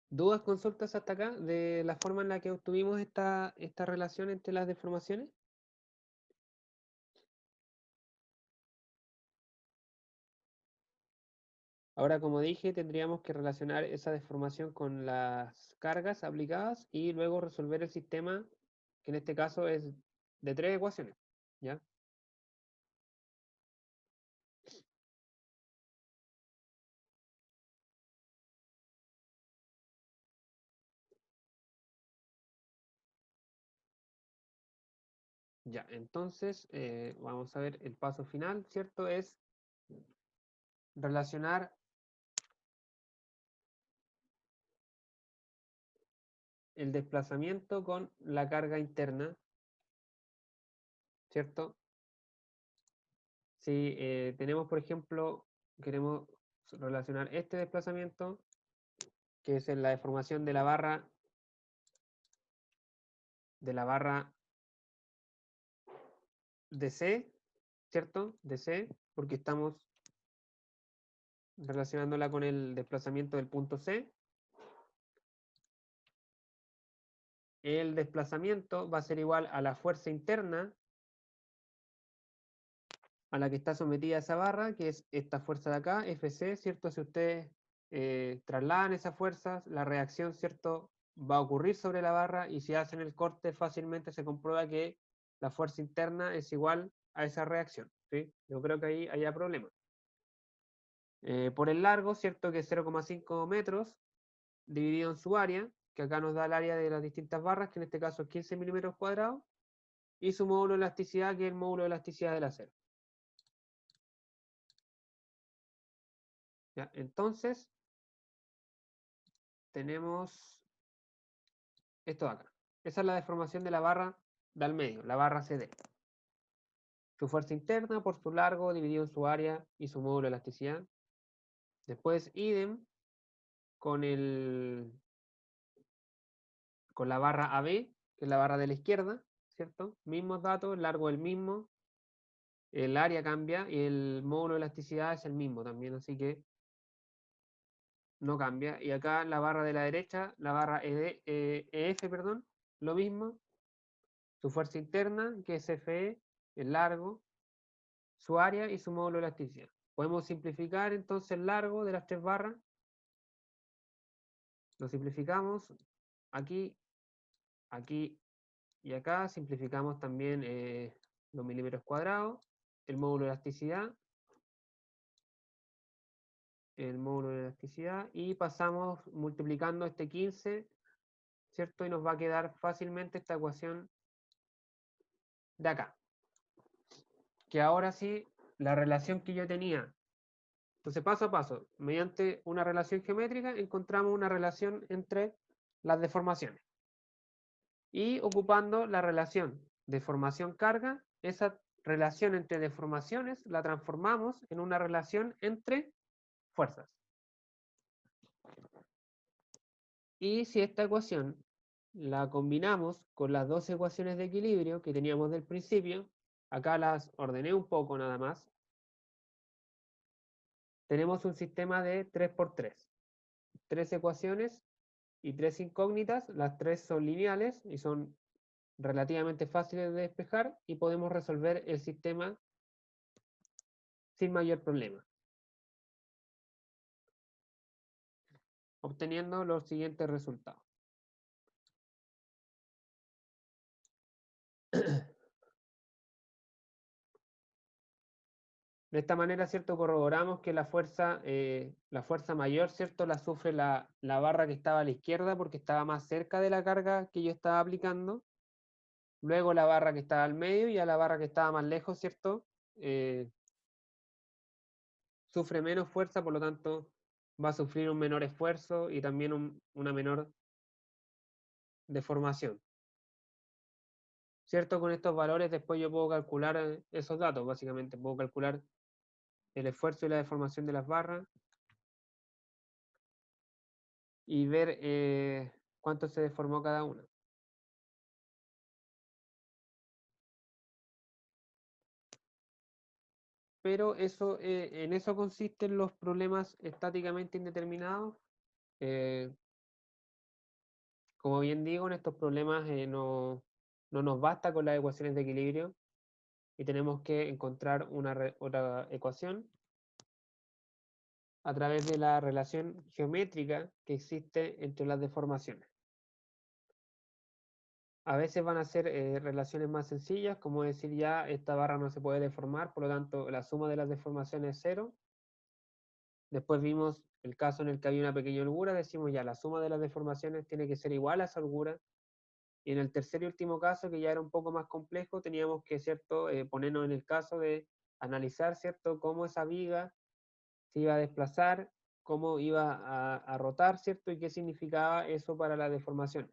¿Dudas, consultas hasta acá de la forma en la que obtuvimos esta relación entre las deformaciones? Ahora, como dije, tendríamos que relacionar esa deformación con las cargas aplicadas y luego resolver el sistema, que en este caso es de tres ecuaciones, ¿ya? Ya, entonces vamos a ver el paso final, ¿cierto? Es relacionar el desplazamiento con la carga interna, ¿cierto? Si tenemos, por ejemplo, queremos relacionar este desplazamiento, que es en la deformación de la barra DC, ¿cierto? DC, porque estamos relacionándola con el desplazamiento del punto C. El desplazamiento va a ser igual a la fuerza interna a la que está sometida esa barra, que es esta fuerza de acá, Fc, ¿cierto? Si ustedes trasladan esas fuerzas, la reacción, ¿cierto? Va a ocurrir sobre la barra y si hacen el corte fácilmente se comprueba que la fuerza interna es igual a esa reacción, ¿sí? Yo creo que ahí haya problema. Por el largo, ¿cierto? Que es 0,5 metros dividido en su área, que acá nos da el área de las distintas barras, que en este caso es 15 milímetros cuadrados, y su módulo de elasticidad, que es el módulo de elasticidad del acero. ¿Ya? Entonces, tenemos esto de acá. Esa es la deformación de la barra del medio, la barra CD. Su fuerza interna por su largo dividido en su área y su módulo de elasticidad. Después, idem con con la barra AB, que es la barra de la izquierda, ¿cierto? Mismos datos, el largo el mismo, el área cambia y el módulo de elasticidad es el mismo también, así que no cambia. Y acá la barra de la derecha, la barra EF, perdón, lo mismo. Su fuerza interna, que es FE, el largo, su área y su módulo de elasticidad. Podemos simplificar entonces el largo de las tres barras. Lo simplificamos aquí, aquí y acá. Simplificamos también los milímetros cuadrados, el módulo de elasticidad, y pasamos multiplicando este 15, ¿cierto? Y nos va a quedar fácilmente esta ecuación de acá. Que ahora sí, la relación que yo tenía. Entonces, paso a paso, mediante una relación geométrica, encontramos una relación entre las deformaciones. Y ocupando la relación deformación-carga, esa relación entre deformaciones la transformamos en una relación entre fuerzas. Y si esta ecuación la combinamos con las dos ecuaciones de equilibrio que teníamos del principio, acá las ordené un poco nada más, tenemos un sistema de 3×3. Tres ecuaciones y tres incógnitas, las tres son lineales y son relativamente fáciles de despejar y podemos resolver el sistema sin mayor problema, obteniendo los siguientes resultados. De esta manera, ¿cierto? Corroboramos que la fuerza mayor, ¿cierto? La sufre la barra que estaba a la izquierda porque estaba más cerca de la carga que yo estaba aplicando. Luego la barra que estaba al medio y a la barra que estaba más lejos, ¿cierto? Sufre menos fuerza, por lo tanto va a sufrir un menor esfuerzo y también una menor deformación. ¿Cierto? Con estos valores después yo puedo calcular esos datos, básicamente. Puedo calcular el esfuerzo y la deformación de las barras y ver cuánto se deformó cada una. Pero eso, en eso consisten los problemas estáticamente indeterminados. Eh, como bien digo, en estos problemas no nos basta con las ecuaciones de equilibrio y tenemos que encontrar otra ecuación a través de la relación geométrica que existe entre las deformaciones. A veces van a ser relaciones más sencillas, como decir ya esta barra no se puede deformar, por lo tanto la suma de las deformaciones es 0. Después vimos el caso en el que había una pequeña holgura, decimos ya la suma de las deformaciones tiene que ser igual a esa holgura, Y en el tercer y último caso, que ya era un poco más complejo, teníamos que, ¿cierto?, ponernos en el caso de analizar, ¿cierto?, cómo esa viga se iba a desplazar, cómo iba a rotar, ¿cierto?, y qué significaba eso para la deformación.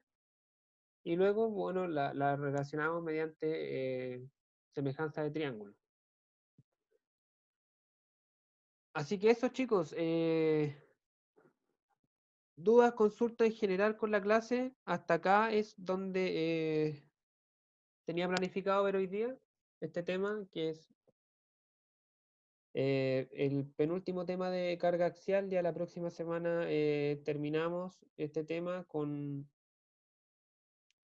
Y luego, bueno, la relacionamos mediante semejanza de triángulo. Así que eso, chicos, dudas, consultas en general con la clase, hasta acá es donde tenía planificado ver hoy día este tema, que es el penúltimo tema de carga axial. Ya la próxima semana terminamos este tema con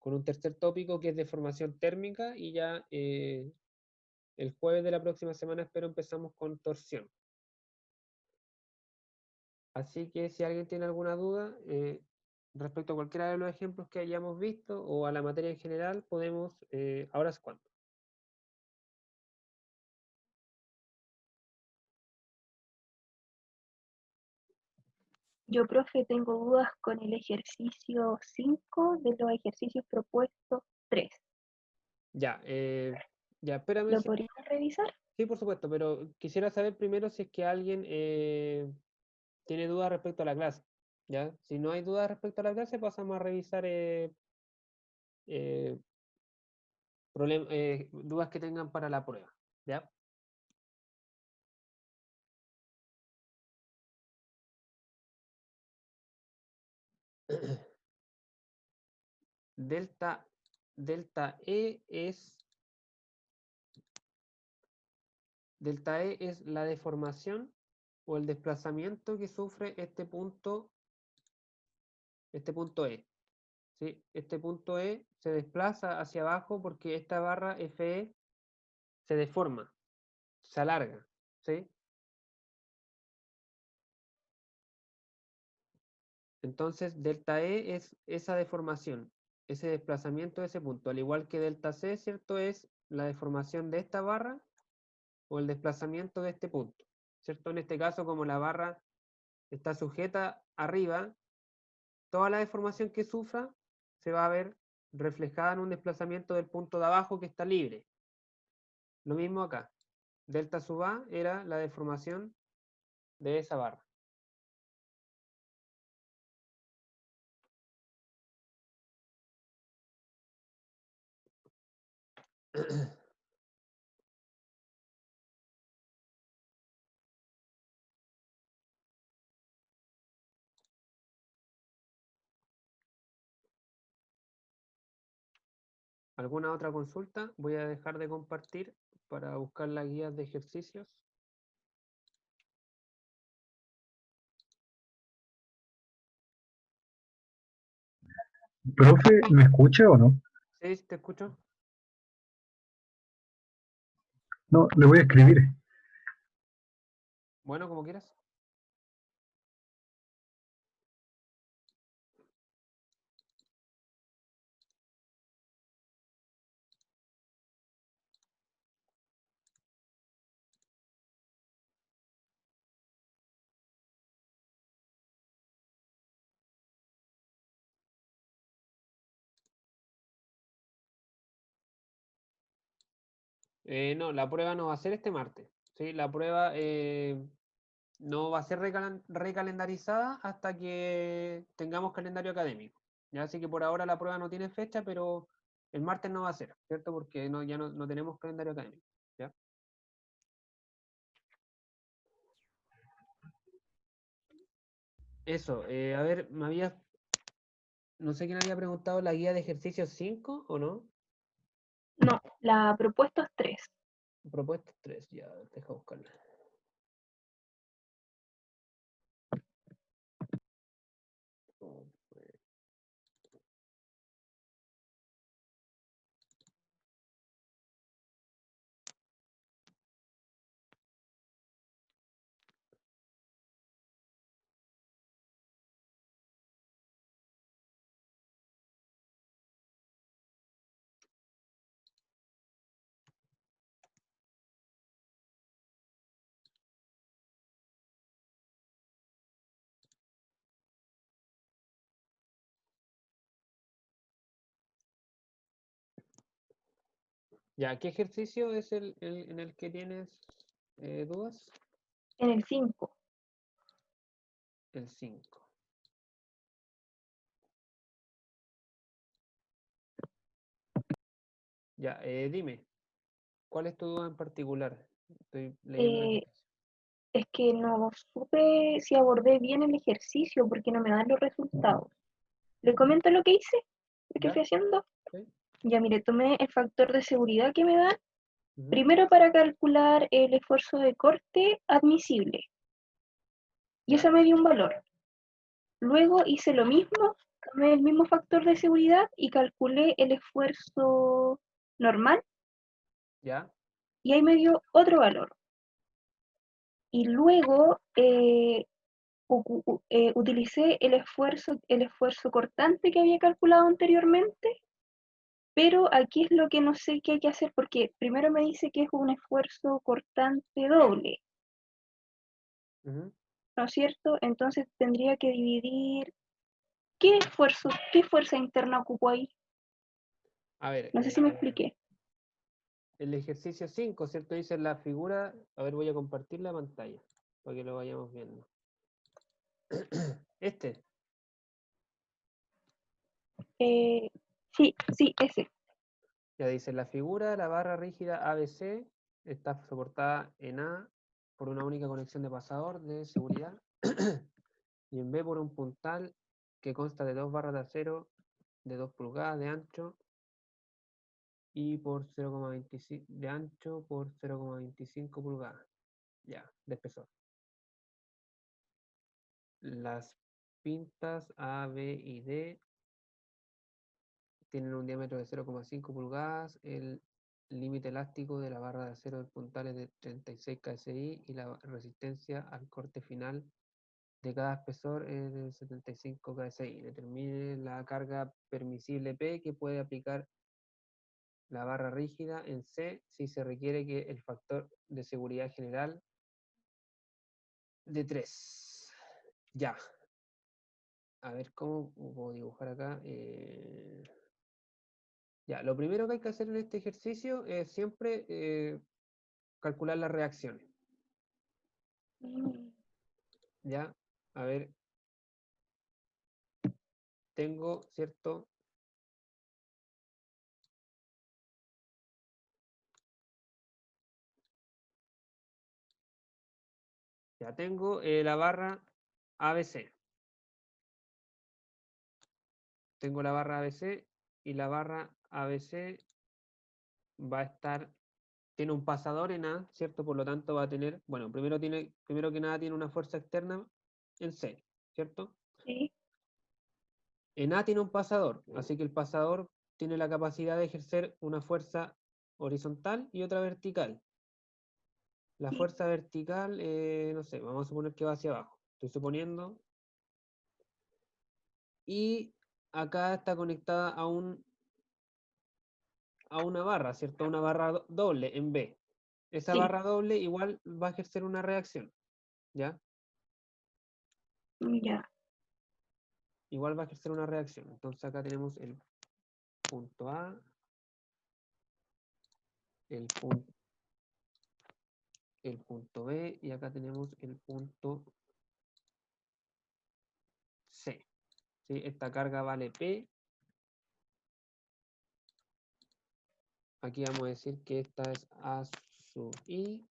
un tercer tópico que es deformación térmica, y ya el jueves de la próxima semana espero empezamos con torsión. Así que si alguien tiene alguna duda respecto a cualquiera de los ejemplos que hayamos visto o a la materia en general, podemos, ahora es cuando. Yo, profe, tengo dudas con el ejercicio 5 de los ejercicios propuestos 3. Ya, ya, espérame. ¿Lo podrías revisar? Sí, por supuesto, pero quisiera saber primero si es que alguien tiene dudas respecto a la clase, ¿ya? Si no hay dudas respecto a la clase, pasamos a revisar eh, dudas que tengan para la prueba, ¿ya? Delta, delta E es la deformación o el desplazamiento que sufre este punto E. ¿Sí? Este punto E se desplaza hacia abajo porque esta barra FE se deforma, se alarga, ¿sí? Entonces, delta E es esa deformación, ese desplazamiento de ese punto, al igual que delta C, ¿cierto? Es la deformación de esta barra o el desplazamiento de este punto, ¿cierto? En este caso, como la barra está sujeta arriba, toda la deformación que sufra se va a ver reflejada en un desplazamiento del punto de abajo que está libre. Lo mismo acá. Delta sub A era la deformación de esa barra. ¿Alguna otra consulta? Voy a dejar de compartir para buscar las guías de ejercicios. Profe, ¿me escucha o no? Sí, te escucho. No, le voy a escribir. Bueno, como quieras. No, la prueba no va a ser este martes. ¿Sí? La prueba no va a ser recalendarizada hasta que tengamos calendario académico. ¿Ya? Así que por ahora la prueba no tiene fecha, pero el martes no va a ser, ¿cierto? Porque ya no tenemos calendario académico. ¿Ya? Eso, a ver, no sé quién había preguntado la guía de ejercicios 5 o no. No, la propuesta es 3. Propuestas 3, ya, deja buscarla. Oh, Ya, ¿qué ejercicio es el en el que tienes dudas? En el 5. El 5. Ya, dime, ¿cuál es tu duda en particular? Estoy leyendo el Eh, ejercicio. es que no supe si abordé bien el ejercicio porque no me dan los resultados. ¿Le comento lo que hice? ¿Lo que ¿Ya? fui haciendo? ¿Sí? Ya mire, tomé el factor de seguridad que me dan, Ujú. primero para calcular el esfuerzo de corte admisible, y eso ¿Ya? me dio un valor. Luego hice lo mismo, tomé el mismo factor de seguridad y calculé el esfuerzo normal, ¿Ya? y ahí me dio otro valor. Y luego utilicé el esfuerzo cortante que había calculado anteriormente, pero aquí es lo que no sé qué hay que hacer porque primero me dice que es un esfuerzo cortante doble, Ujú. ¿no es cierto? Entonces tendría que dividir qué fuerza interna ocupo ahí. A ver, No sé si me expliqué. el ejercicio 5, ¿cierto? Dice la figura. A ver, voy a compartir la pantalla para que lo vayamos viendo. Este, Eh, sí, sí, ese. ya dice, la figura, la barra rígida ABC está soportada en A por una única conexión de pasador de seguridad y en B por un puntal que consta de dos barras de acero de 2 pulgadas de ancho y por 0,25 de ancho por 0,25 pulgadas, ya, de espesor. Las pintas A, B y D tienen un diámetro de 0,5 pulgadas, el límite elástico de la barra de acero del puntal es de 36 kSI y la resistencia al corte final de cada espesor es de 75 kSI. Determine la carga permisible P que puede aplicar la barra rígida en C si se requiere que el factor de seguridad general de 3. Ya. A ver cómo puedo dibujar acá. Ya, lo primero que hay que hacer en este ejercicio es siempre calcular las reacciones. Mm, Ya, a ver, tengo, ¿cierto? Ya tengo la barra ABC. Tengo la barra ABC y la barra ABC va a estar, tiene un pasador en A, ¿cierto? Por lo tanto va a tener, bueno, primero que nada tiene una fuerza externa en C, ¿cierto? sí, En A tiene un pasador, así que el pasador tiene la capacidad de ejercer una fuerza horizontal y otra vertical. La sí, fuerza vertical, no sé, vamos a suponer que va hacia abajo. Estoy suponiendo. Y acá está conectada a una barra, ¿cierto? A una barra doble en B. Esa sí, barra doble igual va a ejercer una reacción, ¿ya? ya, Igual va a ejercer una reacción. Entonces acá tenemos el punto A, el punto, el punto B y acá tenemos el punto C. ¿Sí? Esta carga vale P. Aquí vamos a decir que esta es A sub I.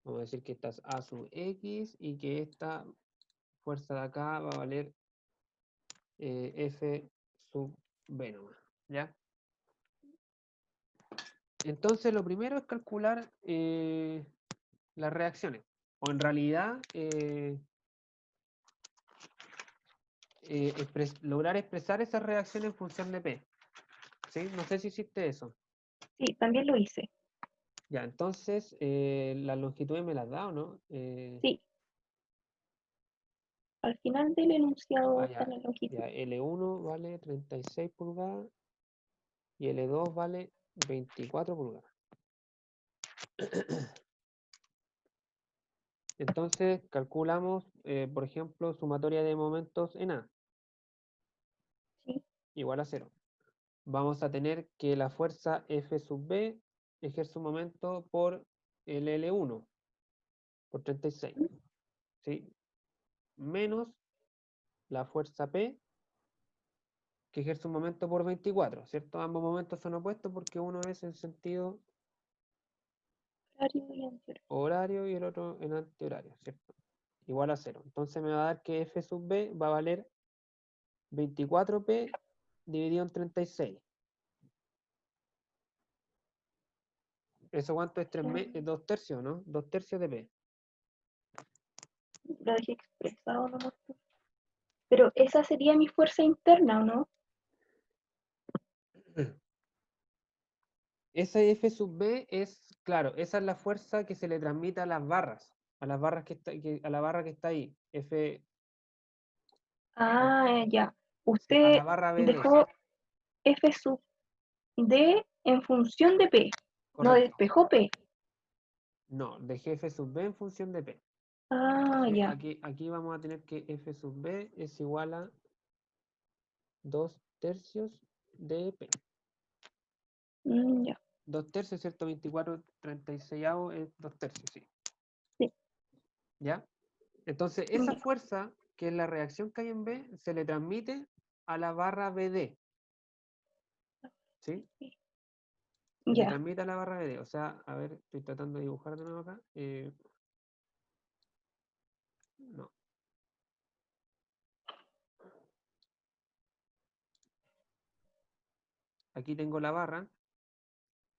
Vamos a decir que esta es A sub X y que esta fuerza de acá va a valer F sub B nomás, ¿ya? Entonces lo primero es calcular las reacciones. O en realidad lograr expresar esas reacciones en función de P. ¿Sí? No sé si hiciste eso. sí, también lo hice. Ya, entonces las longitudes me las da o no. Sí, al final del enunciado está Ya, la longitud. ya, L1 vale 36 pulgadas y L2 vale 24 pulgadas. Entonces calculamos, por ejemplo, sumatoria de momentos en A, Sí, igual a 0. vamos a tener que la fuerza F sub B ejerce un momento por el L1, por 36, ¿sí? Menos la fuerza P, que ejerce un momento por 24, ¿cierto? Ambos momentos son opuestos porque uno es en sentido Horario y anterior. horario y el otro en antihorario, ¿cierto? Igual a 0. Entonces me va a dar que F sub B va a valer 24P dividido en 36. ¿Eso cuánto es? 2 tercios, ¿no? 2 tercios de P. Lo dejé expresado nomás. Pero esa sería mi fuerza interna, ¿o no? Esa F sub B es, claro, esa es la fuerza que se le transmite a las barras a la barra que está ahí. F, Ah, ya. sí, a Usted la barra BD, dejó F sub D en función de P. No correcto. despejó P. No, dejé F sub B en función de P. Ah, Sí, ya. aquí vamos a tener que F sub B es igual a 2 tercios de P. Ya. 2 tercios, ¿cierto? 24, 36 es 2 tercios, sí. Sí. ¿Ya? Entonces, esa Ya. fuerza, que es la reacción que hay en B, se le transmite a la barra BD. ¿Sí? Se le Ya. transmite a la barra BD. O sea, a ver, estoy tratando de dibujar de nuevo acá. No. Aquí tengo la barra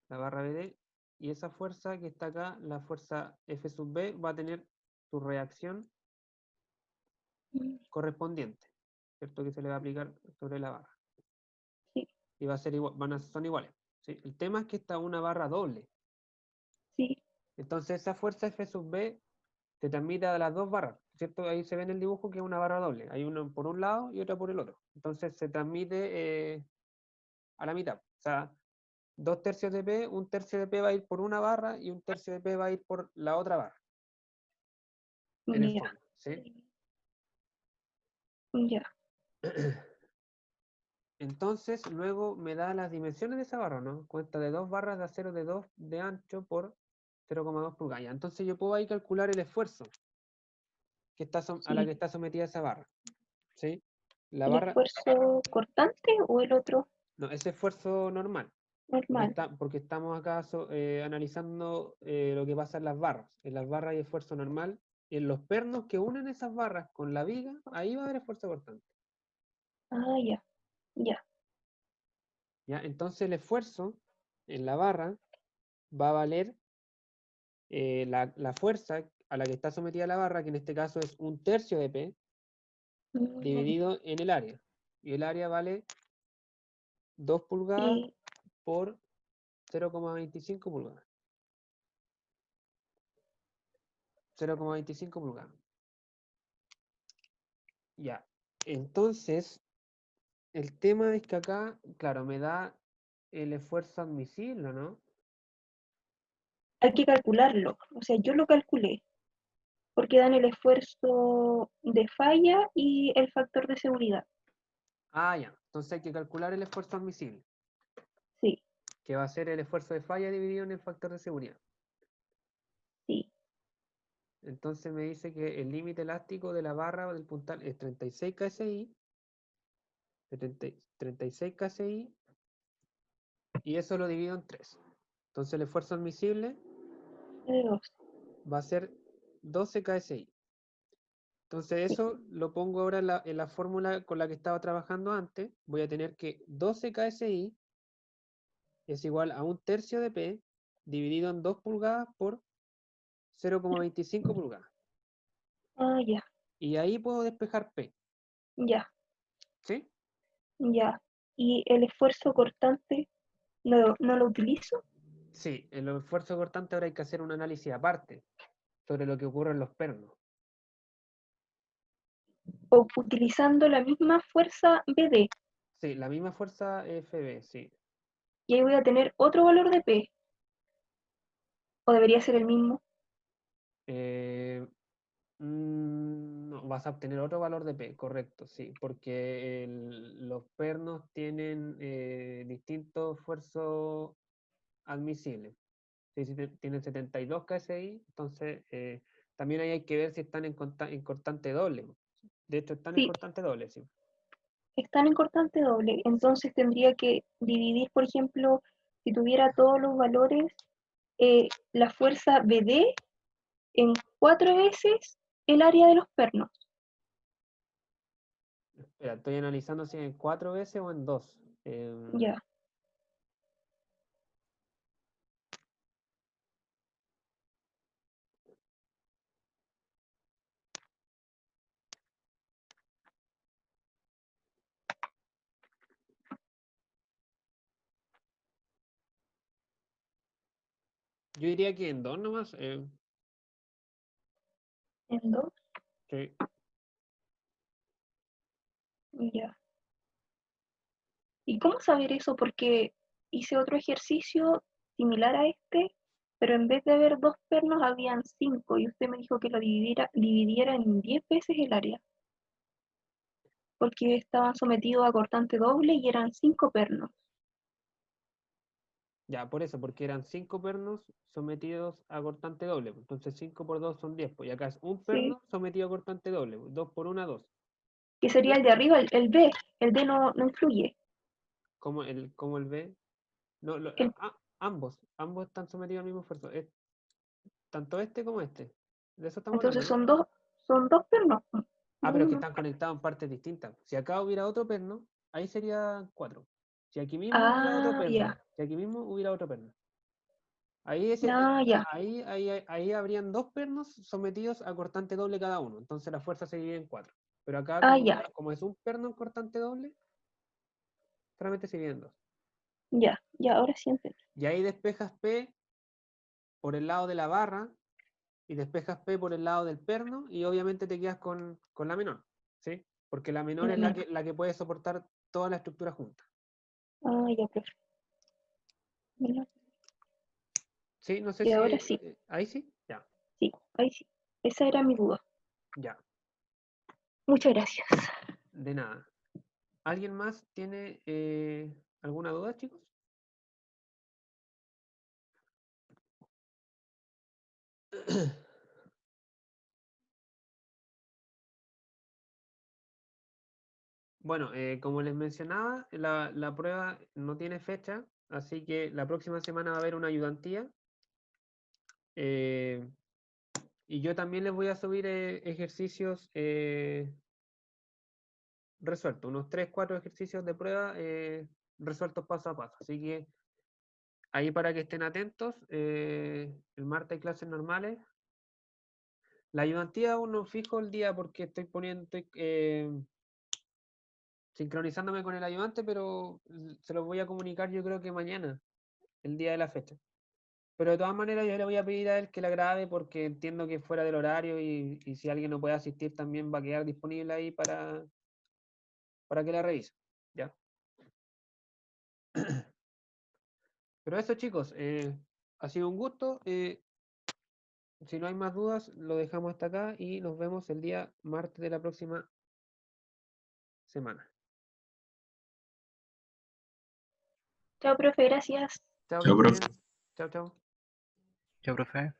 BD, y esa fuerza que está acá, la fuerza F sub B, va a tener su reacción correspondiente, ¿cierto? Que se le va a aplicar sobre la barra. Sí. Y va a ser igual, son iguales. ¿Sí? El tema es que está una barra doble. Sí. Entonces esa fuerza F sub B se transmite a las dos barras, ¿cierto? Ahí se ve en el dibujo que es una barra doble. Hay una por un lado y otra por el otro. Entonces se transmite a la mitad. O sea, 2 tercios de P, un tercio de P va a ir por una barra y un tercio de P va a ir por la otra barra. En el Ya. fondo, ¿sí? Ya. Entonces, luego me da las dimensiones de esa barra, ¿no? Cuenta de 2 barras de acero de 2 de ancho por 0,2 pulgadas. Entonces yo puedo ahí calcular el esfuerzo que está a la Sí. que está sometida esa barra. ¿Sí? La ¿El barra, esfuerzo cortante o el otro no, ese esfuerzo normal, normal? porque estamos acá analizando lo que pasa en las barras. En las barras hay esfuerzo normal. En los pernos que unen esas barras con la viga, ahí va a haber esfuerzo cortante. Ah, ya. Ya. ¿Ya? Entonces el esfuerzo en la barra va a valer la fuerza a la que está sometida la barra, que en este caso es un tercio de P, dividido en el área. Y el área vale 2 pulgadas Y por 0,25 pulgadas. 0,25 pulgadas. Ya. Entonces, el tema es que acá, claro, me da el esfuerzo admisible, ¿no? hay que calcularlo. O sea, yo lo calculé. Porque dan el esfuerzo de falla y el factor de seguridad. Ah, ya. Entonces hay que calcular el esfuerzo admisible, Sí, que va a ser el esfuerzo de falla dividido en el factor de seguridad. sí. Entonces me dice que el límite elástico de la barra del puntal es 36 kSI, 36 kSI, y eso lo divido en 3. Entonces el esfuerzo admisible De dos. va a ser 12 kSI. Entonces Sí. eso lo pongo ahora en la fórmula con la que estaba trabajando antes. Voy a tener que 12 kSI es igual a un tercio de P dividido en 2 pulgadas por 0,25 pulgadas. Ah, ya, Y ahí puedo despejar P. ya, ¿Sí? ya. ¿Y el esfuerzo cortante no lo utilizo? Sí, en el esfuerzo cortante ahora hay que hacer un análisis aparte sobre lo que ocurre en los pernos. ¿O utilizando la misma fuerza BD? Sí, la misma fuerza FB, sí. Y ahí voy a tener otro valor de P. ¿O debería ser el mismo? Eh, No, vas a obtener otro valor de P, correcto, sí, porque los pernos tienen distinto esfuerzo admisible. Sí, tienen 72 KSI, entonces también ahí hay que ver si están en cortante doble. De hecho, están en Sí, cortante doble, sí. están en cortante doble, entonces tendría que dividir, por ejemplo, si tuviera todos los valores, la fuerza BD en 4 veces el área de los pernos. Espera, estoy analizando si en 4 veces o en 2. Ya, Yo diría que en 2 nomás. en 2, Sí. ya. ¿Y cómo saber eso? Porque hice otro ejercicio similar a este, pero en vez de haber 2 pernos habían 5 y usted me dijo que lo dividiera en 10 veces el área, porque estaban sometidos a cortante doble y eran 5 pernos. Ya, por eso, porque eran 5 pernos sometidos a cortante doble. Entonces 5 por 2 son 10. Pues, y acá es un Sí, perno sometido a cortante doble. 2 por 1, 2. que sería el de arriba, el B. El D no influye. Como el B. No, El- ambos están sometidos al mismo esfuerzo. Tanto este como este. De eso estamos hablando, entonces ¿no? son dos pernos, Ah, no pero es que uno. están conectados en partes distintas. Si acá hubiera otro perno, ahí sería 4. Si aquí mismo hubiera otro Ah, perno, ya, si aquí mismo hubiera otro perno. Ahí, ah, ya, ahí habrían 2 pernos sometidos a cortante doble cada uno. Entonces la fuerza se divide en 4. Pero acá, ah, como, ya, como es un perno en cortante doble, solamente se divide en 2. ya, ahora sí entiendo. Y ahí despejas P por el lado de la barra y despejas P por el lado del perno y obviamente te quedas con la menor, ¿sí? Porque la menor La es la menor. que, la que puede soportar toda la estructura junta. Ah, ya, profe. Menor. Sí, no sé Y si... ahora sí, ahí sí, ya, sí, ahí sí. Esa era mi duda. ya, Muchas gracias. de nada. ¿Alguien más tiene alguna duda, chicos? Bueno, como les mencionaba, la prueba no tiene fecha, así que la próxima semana va a haber una ayudantía. eh, y yo también les voy a subir ejercicios resueltos, unos 3, 4 ejercicios de prueba resueltos paso a paso. Así que ahí para que estén atentos, el martes hay clases normales. La ayudantía aún no fijo el día porque estoy sincronizándome con el ayudante, pero se los voy a comunicar yo creo que mañana, el día de la fecha. Pero de todas maneras yo le voy a pedir a él que la grabe porque entiendo que es fuera del horario y si alguien no puede asistir también va a quedar disponible ahí para que la revise. ¿Ya? Pero eso chicos, ha sido un gusto. Si no hay más dudas, lo dejamos hasta acá y nos vemos el día martes de la próxima semana. Chao, profe, gracias. Chao, que Chao, estén profe. bien. Chao, chao. Chao, profe.